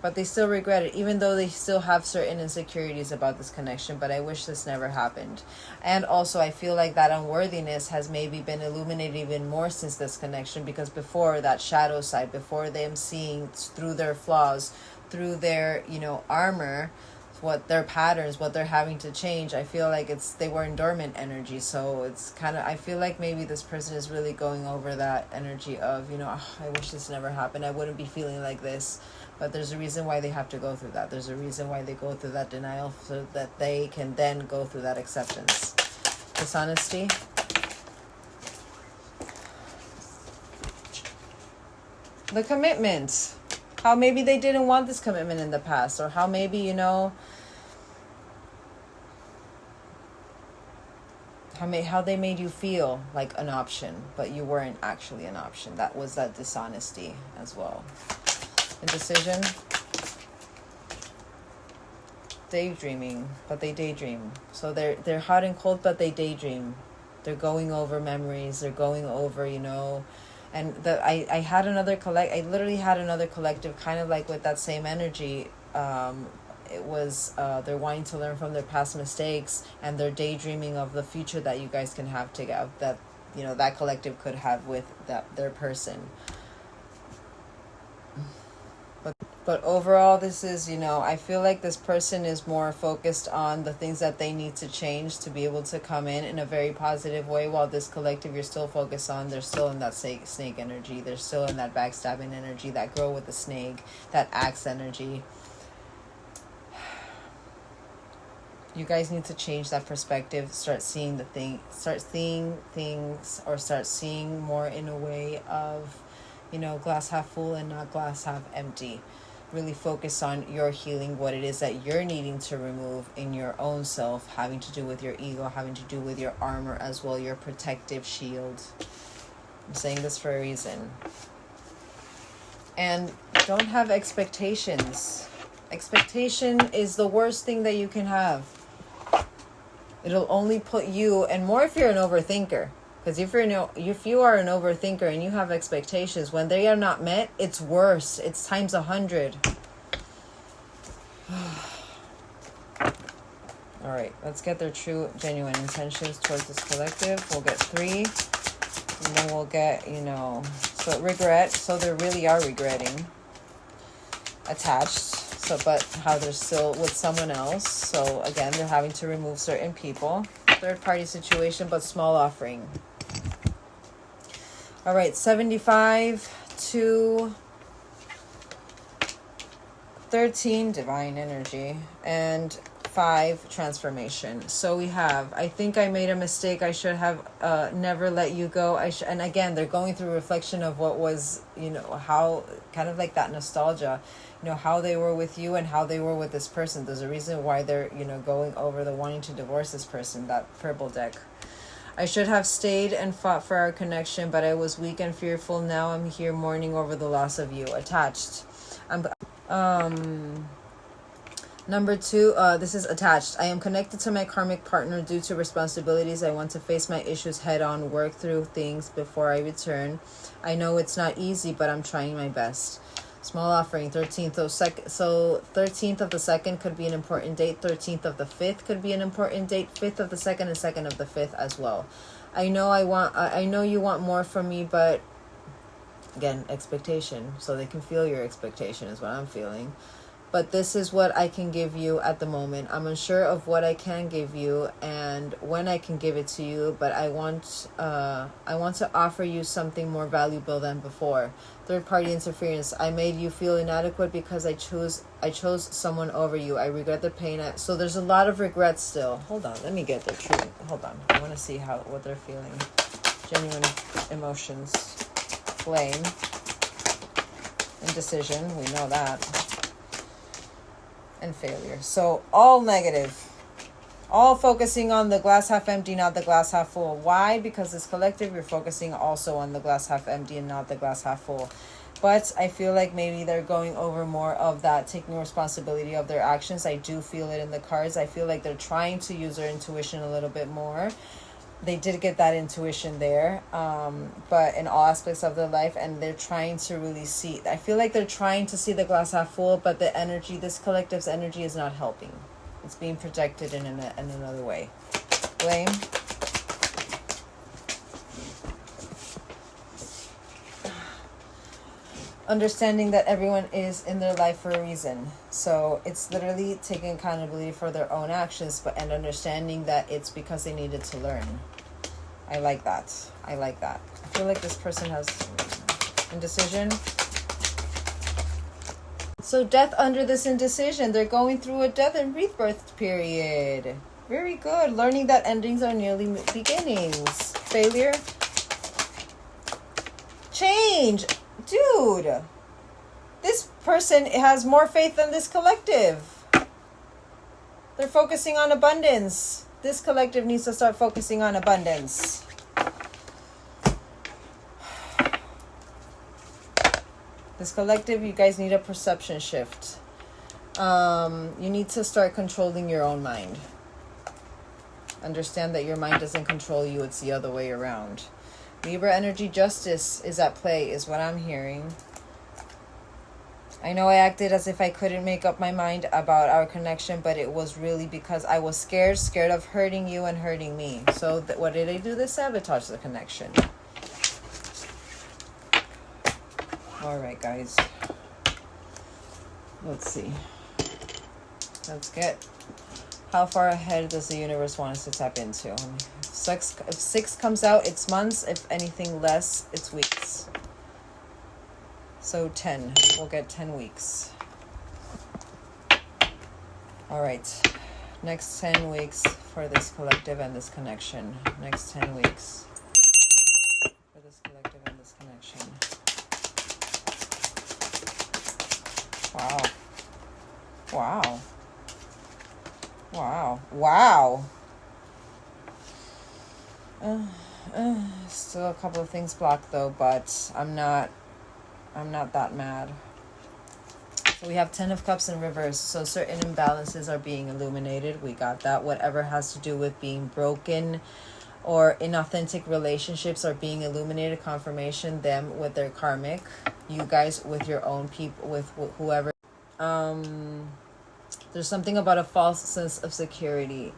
But they still regret it, even though they still have certain insecurities about this connection. But I wish this never happened. And also, I feel like that unworthiness has maybe been illuminated even more since this connection, because before, that shadow side, before them seeing through their flaws, through their, armor, what their patterns, what they're having to change, I feel like they were in dormant energy. So it's kind of, I feel like maybe this person is really going over that energy of, I wish this never happened, I wouldn't be feeling like this. But there's a reason why they have to go through that. There's a reason why they go through that denial, so that they can then go through that acceptance. Dishonesty. The commitment. How maybe they didn't want this commitment in the past, or how maybe, how they made you feel like an option, but you weren't actually an option. That was that dishonesty as well. Indecision. Daydreaming, but they daydream. So they're hot and cold, but they daydream. They're going over memories. They're going over, and I had another I literally had another collective kind of like with that same energy. It was they're wanting to learn from their past mistakes, and they're daydreaming of the future that you guys can have together, that that collective could have with their person. But overall, this is, I feel like this person is more focused on the things that they need to change to be able to come in a very positive way, while this collective you're still focused on, they're still in that snake energy. They're still in that backstabbing energy, that girl with the snake, that axe energy. You guys need to change that perspective, start seeing things, or start seeing more in a way of, glass half full and not glass half empty. Really focus on your healing, what it is that you're needing to remove in your own self, having to do with your ego, having to do with your armor as well, your protective shield. I'm saying this for a reason. And don't have expectations. Expectation is the worst thing that you can have. It'll only put you, and more if you're an overthinker. Because if you are an overthinker and you have expectations, when they are not met, it's worse. It's times 100. All right, let's get their true, genuine intentions towards this collective. We'll get 3, and then we'll get, so regret. So they really are regretting. Attached. So, but how they're still with someone else. So again, they're having to remove certain people. Third party situation, but small offering. All right, 75 to 13, divine energy, and 5, transformation. So we have, I think I made a mistake. I should have never let you go. And again, they're going through reflection of what was, how, kind of like that nostalgia, how they were with you and how they were with this person. There's a reason why they're, going over the wanting to divorce this person, that purple deck. I should have stayed and fought for our connection, but I was weak and fearful. Now I'm here mourning over the loss of you. Attached. Number 2, this is attached. I am connected to my karmic partner due to responsibilities. I want to face my issues head on, work through things before I return. I know it's not easy, but I'm trying my best. Small offering, 13th. So 13th of the 2nd could be an important date. 13th of the 5th could be an important date. 5th of the 2nd and 2nd of the 5th as well. I know you want more from me, but again, expectation. So they can feel your expectation is what I'm feeling. But this is what I can give you at the moment. I'm unsure of what I can give you and when I can give it to you, but I want to offer you something more valuable than before. Third party interference. I made you feel inadequate because I chose someone over you. I regret the pain. So there's a lot of regret still. Hold on, let me get their true. Hold on. I want to see what they're feeling. Genuine emotions. Flame. Indecision. We know that. And failure. So all negative, all focusing on the glass half empty, not the glass half full. Why? Because this collective, you're focusing also on the glass half empty and not the glass half full. But I feel like maybe they're going over more of that, taking responsibility of their actions. I do feel it in the cards. I feel like they're trying to use their intuition a little bit more. they did get that intuition there, but in all aspects of their life, and they're trying to really see, I feel like they're trying to see the glass half full, but the energy, this collective's energy is not helping. It's being projected in another way. Blame. Understanding that everyone is in their life for a reason. So it's literally taking accountability for their own actions, but and understanding that it's because they needed to learn. I like that. I like that. I feel like this person has indecision. So death under this indecision. They're going through a death and rebirth period. Very good. Learning that endings are nearly beginnings. Failure. Change. Dude, this person has more faith than this collective. They're focusing on abundance. This collective needs to start focusing on abundance. This collective, you guys need a perception shift. You need to start controlling your own mind. Understand that your mind doesn't control you, it's the other way around. Libra energy, justice is at play, is what I'm hearing. I know I acted as if I couldn't make up my mind about our connection, but it was really because I was scared of hurting you and hurting me. So what did I do? They sabotage the connection. All right, guys. Let's see. Let's get... How far ahead does the universe want us to tap into? If 6 comes out, it's months. If anything less, it's weeks. So 10. We'll get 10 weeks. All right. Next 10 weeks for this collective and this connection. Next 10 weeks for this collective and this connection. Wow. Wow. Wow. Wow. Still a couple of things blocked though, but I'm not that mad. So we have 10 of Cups in reverse. So certain imbalances are being illuminated. We got that. Whatever has to do with being broken or inauthentic relationships are being illuminated. Confirmation, them with their karmic, you guys with your own people, with whoever. There's something about a false sense of security.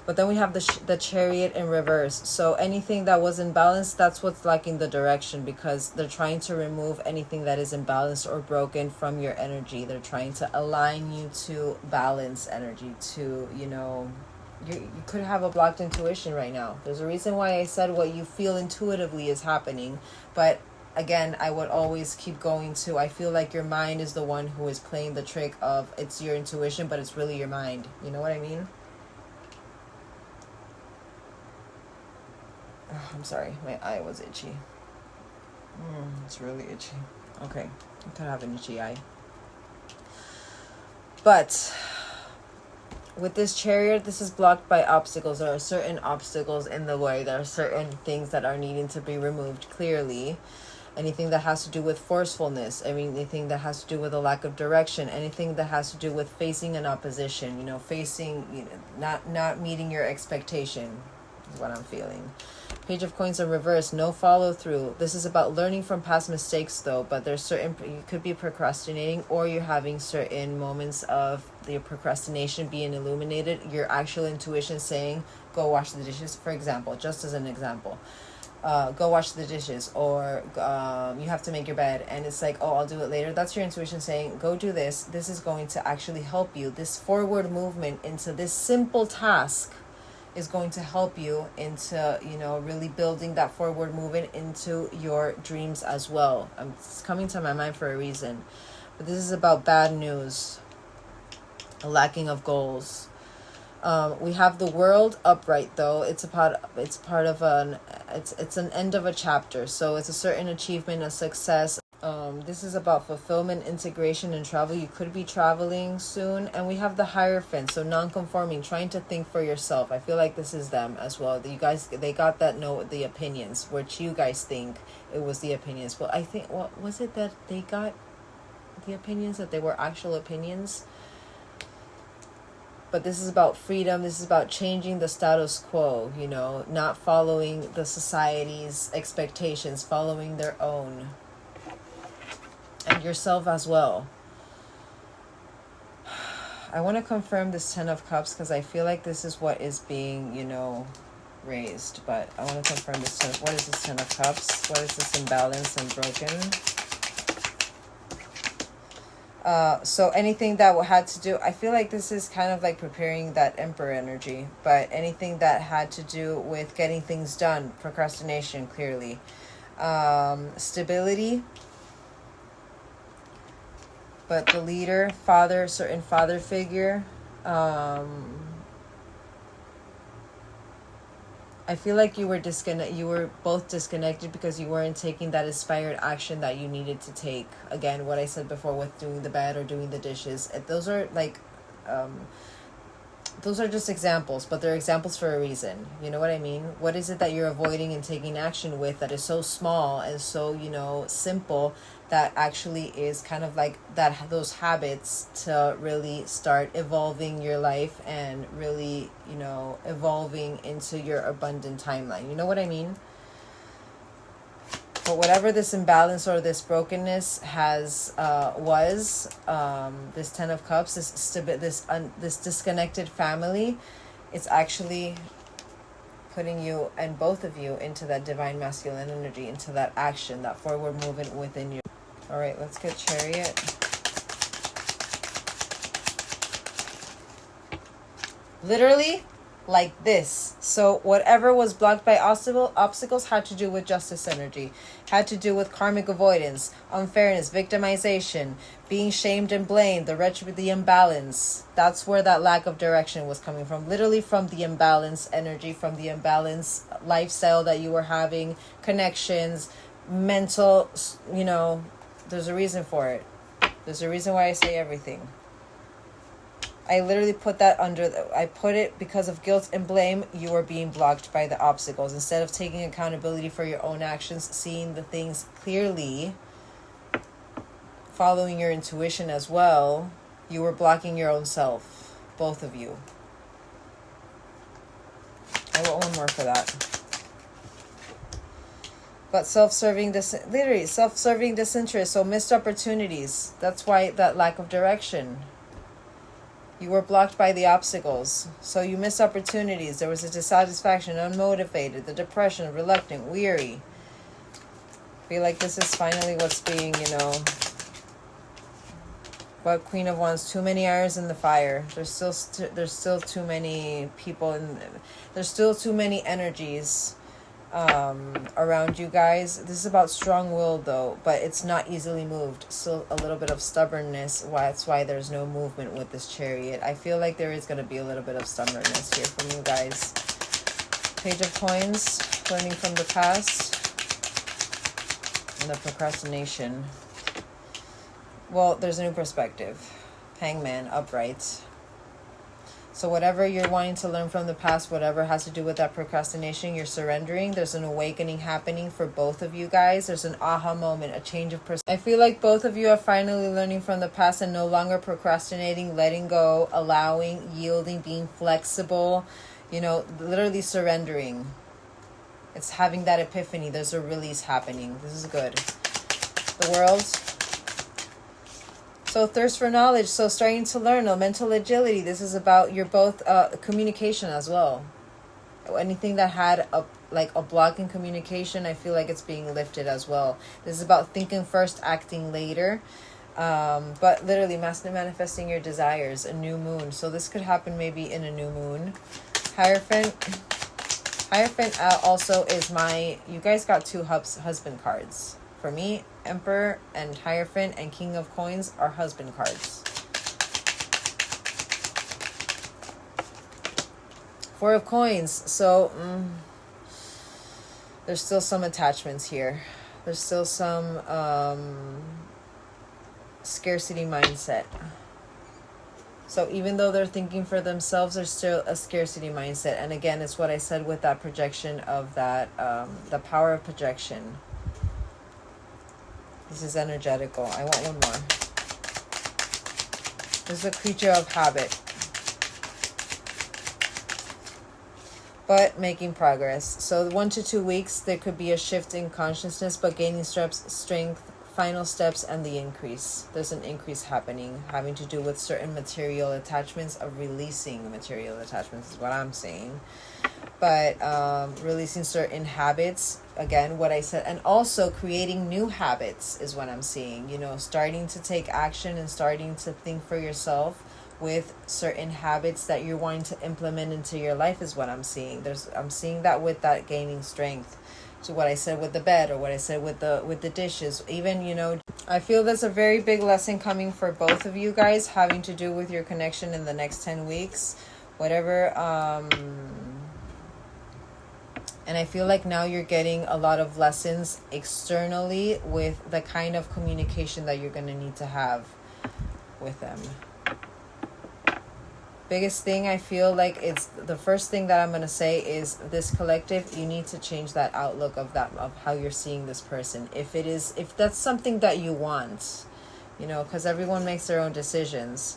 But then we have the Chariot in reverse. So anything that was imbalanced, that's what's lacking the direction, because they're trying to remove anything that is imbalanced or broken from your energy. They're trying to align you to balance energy, to, you know, you could have a blocked intuition right now. There's a reason why I said what you feel intuitively is happening. But again, I would always keep going to, I feel like your mind is the one who is playing the trick of it's your intuition, but it's really your mind. You know what I mean? Oh, I'm sorry, my eye was itchy. It's really itchy. Okay, I could have an itchy eye. But with this Chariot, this is blocked by obstacles. There are certain obstacles in the way. There are certain things that are needing to be removed clearly. Anything that has to do with forcefulness, anything that has to do with a lack of direction, anything that has to do with facing an opposition, you know, facing, you know, not meeting your expectation is what I'm feeling. Page of Coins in reverse, no follow through. This is about learning from past mistakes though, but there's certain, you could be procrastinating, or you're having certain moments of the procrastination being illuminated. Your actual intuition saying, go wash the dishes, for example, just as an example. Go wash the dishes, or you have to make your bed, and it's like, oh, I'll do it later. That's your intuition saying, go do this. This is going to actually help you. This forward movement into this simple task is going to help you into, you know, really building that forward movement into your dreams as well. It's coming to my mind for a reason. But this is about bad news, a lacking of goals. We have the World upright though. It's an end of a chapter. So it's a certain achievement, a success. This is about fulfillment, integration, and travel. You could be traveling soon. And we have the Hierophant, so non-conforming, trying to think for yourself. I feel like this is them as well. You guys, they got that note, the opinions, which you guys think it was the opinions. Well, I think, what was it that they got the opinions, that they were actual opinions? But this is about freedom. This is about changing the status quo, you know, not following the society's expectations, following their own. And yourself as well. I want to confirm this Ten of Cups because I feel like this is what is being, you know, raised. But I want to confirm this. What is this Ten of Cups? What is this imbalance and broken? So anything that had to do, I feel like this is kind of like preparing that Emperor energy. But anything that had to do with getting things done, procrastination, clearly. Stability. But the leader, father, certain father figure, I feel like you were both disconnected because you weren't taking that inspired action that you needed to take. Again, what I said before with doing the bed or doing the dishes. Those are like, those are just examples, but they're examples for a reason. You know what I mean? What is it that you're avoiding and taking action with that is so small and so, you know, simple that actually is kind of like that, those habits to really start evolving your life and really, you know, evolving into your abundant timeline. You know what I mean? But whatever this imbalance or this brokenness this Ten of Cups, this disconnected family, it's actually putting you and both of you into that divine masculine energy, into that action, that forward movement within you. All right, let's get Chariot. Literally like this. So whatever was blocked by obstacles had to do with justice energy, had to do with karmic avoidance, unfairness, victimization, being shamed and blamed, the imbalance. That's where that lack of direction was coming from. Literally from the imbalance energy, from the imbalance lifestyle that you were having, connections, mental, you know, there's a reason for it. There's a reason why I say everything. I literally put that I put it because of guilt and blame. You are being blocked by the obstacles. Instead of taking accountability for your own actions, seeing the things clearly, following your intuition as well, you were blocking your own self. Both of you. I want one more for that. But self-serving disinterest. So missed opportunities. That's why that lack of direction. You were blocked by the obstacles. So you missed opportunities. There was a dissatisfaction, unmotivated, the depression, reluctant, weary. I feel like this is finally what's being, you know. But Queen of Wands, too many irons in the fire. There's still too many people, and there's still too many energies around you guys. This is about strong will though, but it's not easily moved. Still a little bit of stubbornness. That's why there's no movement with this Chariot. I feel like there is going to be a little bit of stubbornness here from you guys. Page of Coins, learning from the past, and the procrastination. Well, there's a new perspective. Hangman, upright. So whatever you're wanting to learn from the past, whatever has to do with that procrastination, you're surrendering. There's an awakening happening for both of you guys. There's an aha moment, a change of perspective. I feel like both of you are finally learning from the past and no longer procrastinating, letting go, allowing, yielding, being flexible, you know, literally surrendering. It's having that epiphany. There's a release happening. This is good. The World. So thirst for knowledge, so starting to learn, mental agility. This is about your both communication as well. Anything that had a block in communication, I feel like it's being lifted as well. This is about thinking first, acting later. But literally manifesting your desires, a new moon. So this could happen maybe in a new moon. Hierophant. Hierophant also is you guys got two husband cards. For me, Emperor and Hierophant and King of Coins are husband cards. Four of Coins. So, there's still some attachments here. There's still some scarcity mindset. So even though they're thinking for themselves, there's still a scarcity mindset. And again, it's what I said with that projection of that, the power of projection. This is energetical. I want one more. This is a creature of habit. but making progress. So 1 to 2 weeks, there could be a shift in consciousness, but gaining strength, final steps, and the increase. There's an increase happening, having to do with certain material attachments, of releasing material attachments is what I'm saying. But releasing certain habits, again, what I said, and also creating new habits is what I'm seeing. You know, starting to take action and starting to think for yourself with certain habits that you're wanting to implement into your life is what I'm seeing. I'm seeing that with that gaining strength. So what I said with the bed, or what I said with the dishes, even, you know, I feel there's a very big lesson coming for both of you guys, having to do with your connection in the next 10 weeks, whatever. And I feel like now you're getting a lot of lessons externally with the kind of communication that you're going to need to have with them. Biggest thing I feel like, it's the first thing that I'm going to say is, this collective, you need to change that outlook of how you're seeing this person. If that's something that you want, you know, because everyone makes their own decisions.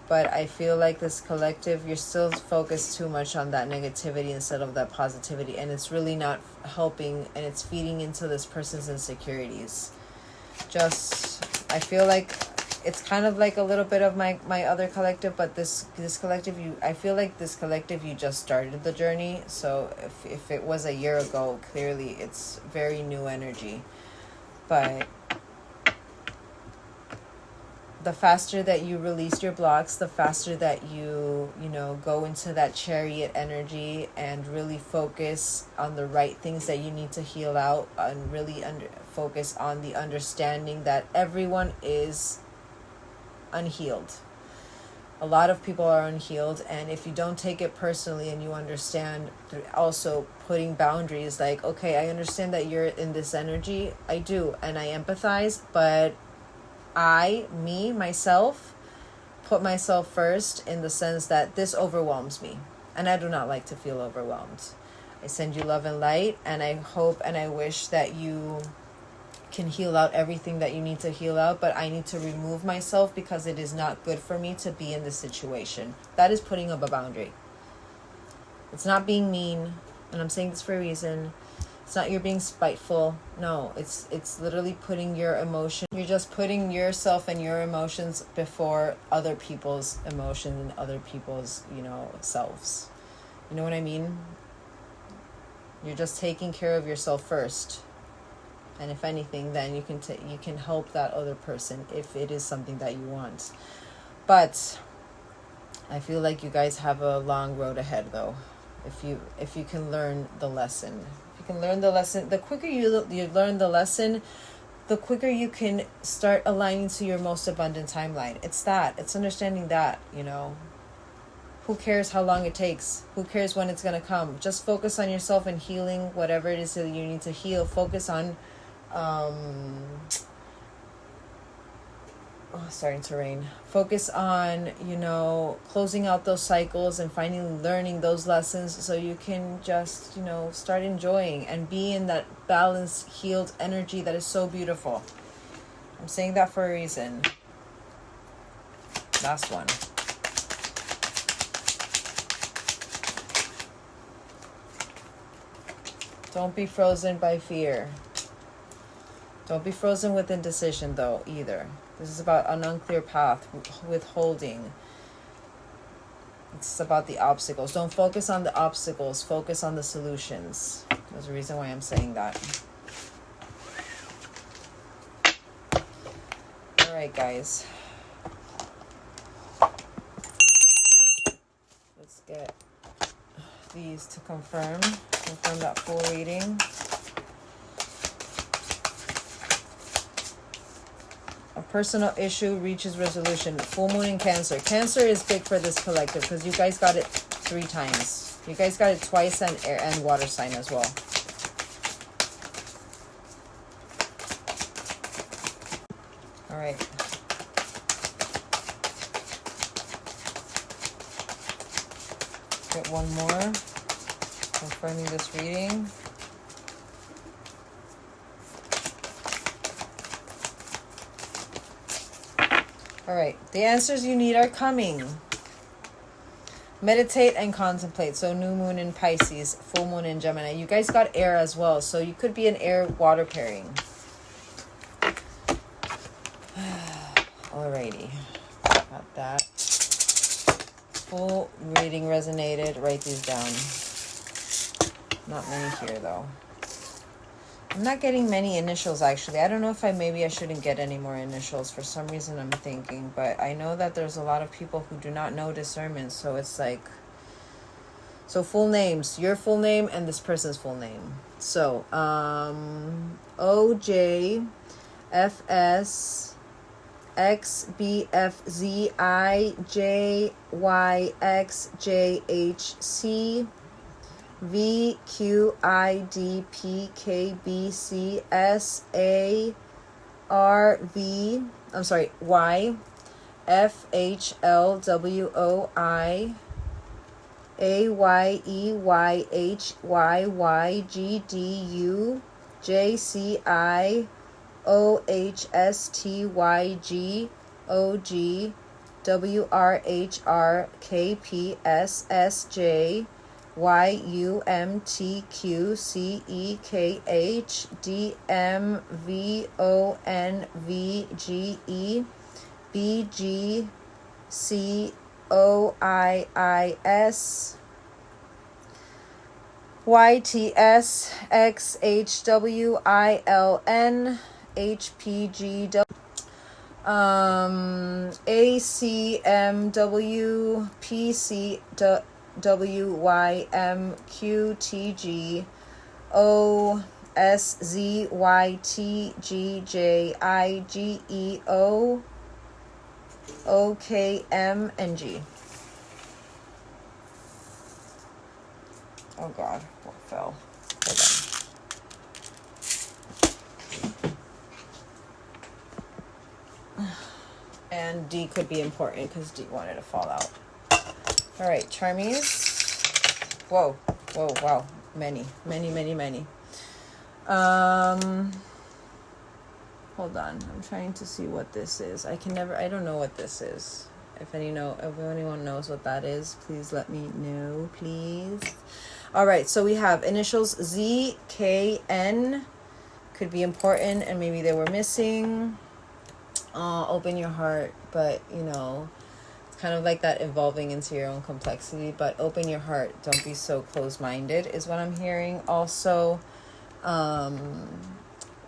But I feel like this collective, you're still focused too much on that negativity instead of that positivity. And it's really not helping, and it's feeding into this person's insecurities. I feel like it's kind of like a little bit of my other collective, but this collective, I feel like this collective, you just started the journey. So if it was a year ago, clearly it's very new energy. But the faster that you release your blocks, the faster that you go into that chariot energy and really focus on the right things that you need to heal out, and really focus on the understanding that everyone is unhealed. A lot of people are unhealed, and if you don't take it personally and you understand, also putting boundaries, like, okay, I understand that you're in this energy, I do, and I empathize, but myself, put myself first, in the sense that this overwhelms me, and I do not like to feel overwhelmed. I send you love and light, and I hope and I wish that you can heal out everything that you need to heal out, but I need to remove myself because it is not good for me to be in this situation. That is putting up a boundary. It's not being mean, and I'm saying this for a reason. It's not you're being spiteful. No, it's literally putting your emotion. You're just putting yourself and your emotions before other people's emotions and other people's, selves. You know what I mean? You're just taking care of yourself first. And if anything, then you can help that other person if it is something that you want. But I feel like you guys have a long road ahead, though. If you can learn the lesson. If you can learn the lesson, the quicker you learn the lesson, the quicker you can start aligning to your most abundant timeline. It's understanding that, Who cares how long it takes? Who cares when it's going to come? Just focus on yourself and healing whatever it is that you need to heal. Focus on starting to rain. Focus on, closing out those cycles and learning those lessons, so you can just, start enjoying and be in that balanced, healed energy that is so beautiful. I'm saying that for a reason. Last one. Don't be frozen by fear. Don't be frozen with indecision, though, either. This is about an unclear path, withholding. It's about the obstacles. Don't focus on the obstacles. Focus on the solutions. There's a reason why I'm saying that. All right, guys. Let's get these to confirm that full reading. A personal issue reaches resolution. Full moon in Cancer. Cancer is big for this collective because you guys got it 3 times. You guys got it twice, and air and water sign as well. All right. Get one more. Confirming this reading. All right, the answers you need are coming. Meditate and contemplate. So new moon in Pisces, full moon in Gemini. You guys got air as well. So you could be an air water pairing. Alrighty. Got that. Full reading resonated. Write these down. Not many here though. I'm not getting many initials actually. I don't know if maybe I shouldn't get any more initials. For some reason I'm thinking. But I know that there's a lot of people who do not know discernment. So it's like... So full names. Your full name and this person's full name. So, OJ, FS, XBFZI, JYXJHC, VQIDPKBCSARV, I'm sorry, Y, FHLWOI, AYEYHYYGDU, JCI, OHSTYG, OG, WRHRKPSSJ, YUMTQCEKH, DMVONVGE, BGCOIIS, YTSXHWILN, HPGW, ACMW, PCWYMQTG, OSZYTGJIGEO, OKM, and G. Oh God, what fell? Hold on. And D could be important because D wanted to fall out. All right, Charmies. Whoa, whoa, wow. Many. Hold on. I'm trying to see what this is. I don't know what this is. If anyone knows what that is, please let me know, please. All right, so we have initials Z, K, N. Could be important, and maybe they were missing. Open your heart, but it's kind of like that evolving into your own complexity. But open your heart. Don't be so closed-minded is what I'm hearing. Also, the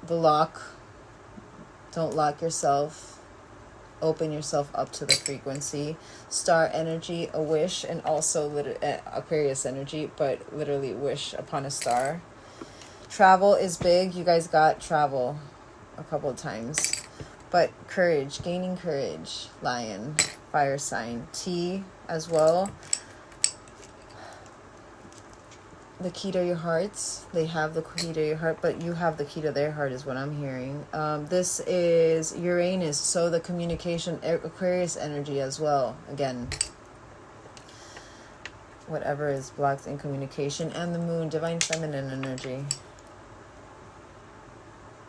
lock. Don't lock yourself. Open yourself up to the frequency. Star energy, a wish, and also Aquarius energy, but literally wish upon a star. Travel is big. You guys got travel a couple of times. But courage, gaining courage. Lion, fire sign. T as well. The key to your hearts. They have the key to your heart, but you have the key to their heart is what I'm hearing. This is Uranus, so the communication, Aquarius energy as well. Again, whatever is blocked in communication. And the moon, divine feminine energy.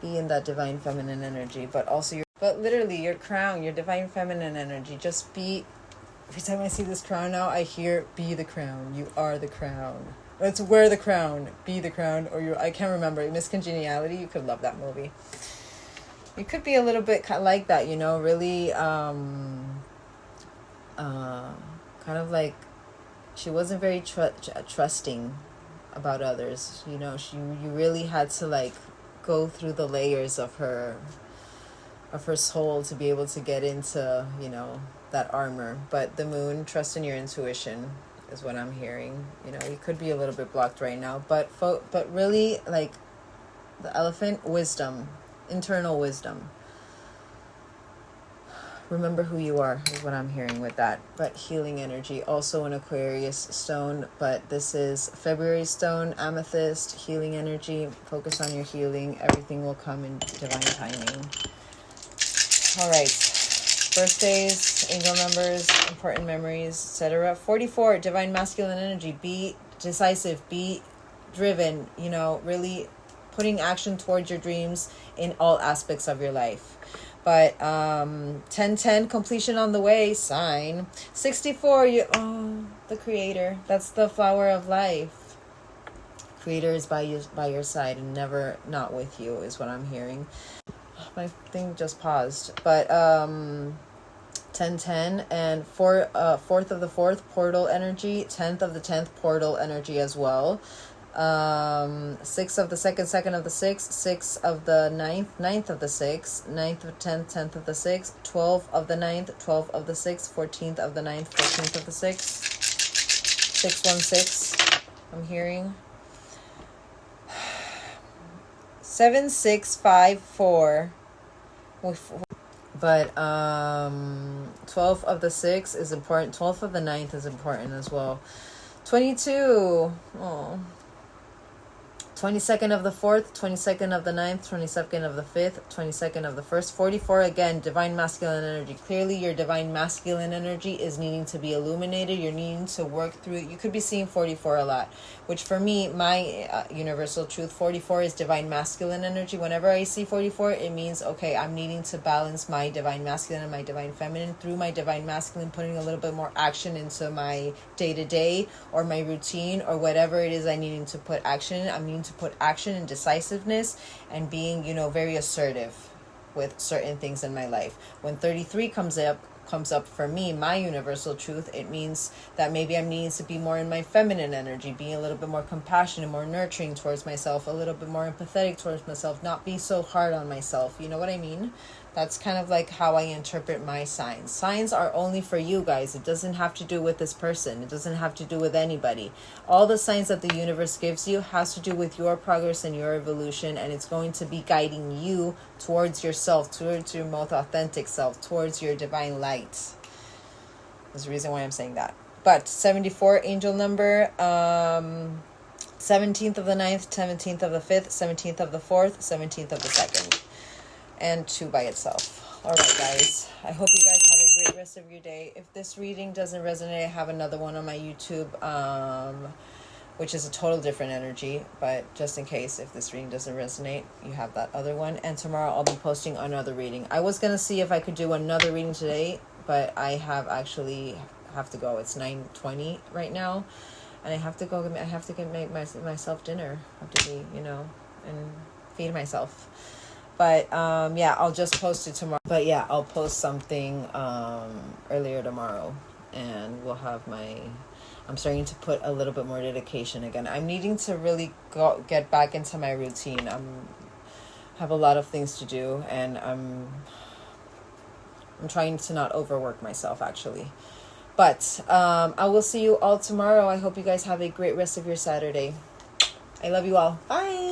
Be in that divine feminine energy, but also but literally your crown, your divine feminine energy. Just be. Every time I see this crown now, I hear, be the crown. You are the crown. Let's wear the crown, be the crown, or I can't remember. Miss Congeniality, you could love that movie. You could be a little bit kind of like that, really, kind of like, she wasn't very trusting about others, you really had to, like, go through the layers of her soul to be able to get into, that armor. But the moon, trust in your intuition is what I'm hearing. You could be a little bit blocked right now, but really, like, the elephant, wisdom, internal wisdom. Remember who you are is what I'm hearing with that. But healing energy, also an Aquarius stone, but this is February stone, amethyst, healing energy. Focus on your healing. Everything will come in divine timing. All right. Birthdays, angel numbers, important memories, etc. 44, divine masculine energy. Be decisive, be driven, really putting action towards your dreams in all aspects of your life. But 1010, completion on the way, sign. 64, the creator. That's the flower of life. Creator is by your side and never not with you, is what I'm hearing. My thing just paused. But 1010 and fourth of the fourth, portal energy. 10th of the 10th, portal energy as well. 6 of the second of the 6th, 6 of the ninth of the 6th, 9th of 10th of the 6th, 12 of the 9th, 12 of the 6th, 14th of the 9th, 14th of the 6th, 616. I'm hearing 7654. But 12 of the 6th is important. 12 of the 9th is important as well. 22. 22nd of the 4th, 22nd of the 9th, 22nd of the 5th, 22nd of the 1st, 44 again, divine masculine energy. Clearly your divine masculine energy is needing to be illuminated. You're needing to work through it. You could be seeing 44 a lot, which for me, my universal truth, 44 is divine masculine energy. Whenever I see 44, it means, okay, I'm needing to balance my divine masculine and my divine feminine. Through my divine masculine, putting a little bit more action into my day-to-day or my routine or whatever it is I needing to put action in. I'm needing to put action and decisiveness and being, very assertive with certain things in my life. When 33 comes up for me, my universal truth, it means that maybe I'm needing to be more in my feminine energy, being a little bit more compassionate, more nurturing towards myself, a little bit more empathetic towards myself, not be so hard on myself. You know what I mean? That's kind of like how I interpret my signs. Signs are only for you guys. It doesn't have to do with this person. It doesn't have to do with anybody. All the signs that the universe gives you has to do with your progress and your evolution, and it's going to be guiding you towards yourself, towards your most authentic self, towards your divine light. There's a reason why I'm saying that. But 74, angel number, 17th of the 9th, 17th of the 5th, 17th of the 4th, 17th of the 2nd. And 2 by itself. All right, guys. I hope you guys have a great rest of your day. If this reading doesn't resonate, I have another one on my YouTube, which is a total different energy. But just in case, if this reading doesn't resonate, you have that other one. And tomorrow I'll be posting another reading. I was going to see if I could do another reading today, but I have to go. It's 9:20 right now. And I have to go. I have to make myself dinner. I have to be, and feed myself. But I'll just post it tomorrow. But yeah, I'll post something earlier tomorrow, and we'll have I'm starting to put a little bit more dedication again. I'm needing to really get back into my routine. Have a lot of things to do, and I'm trying to not overwork myself actually. But I will see you all tomorrow. I hope you guys have a great rest of your Saturday. I love you all. Bye.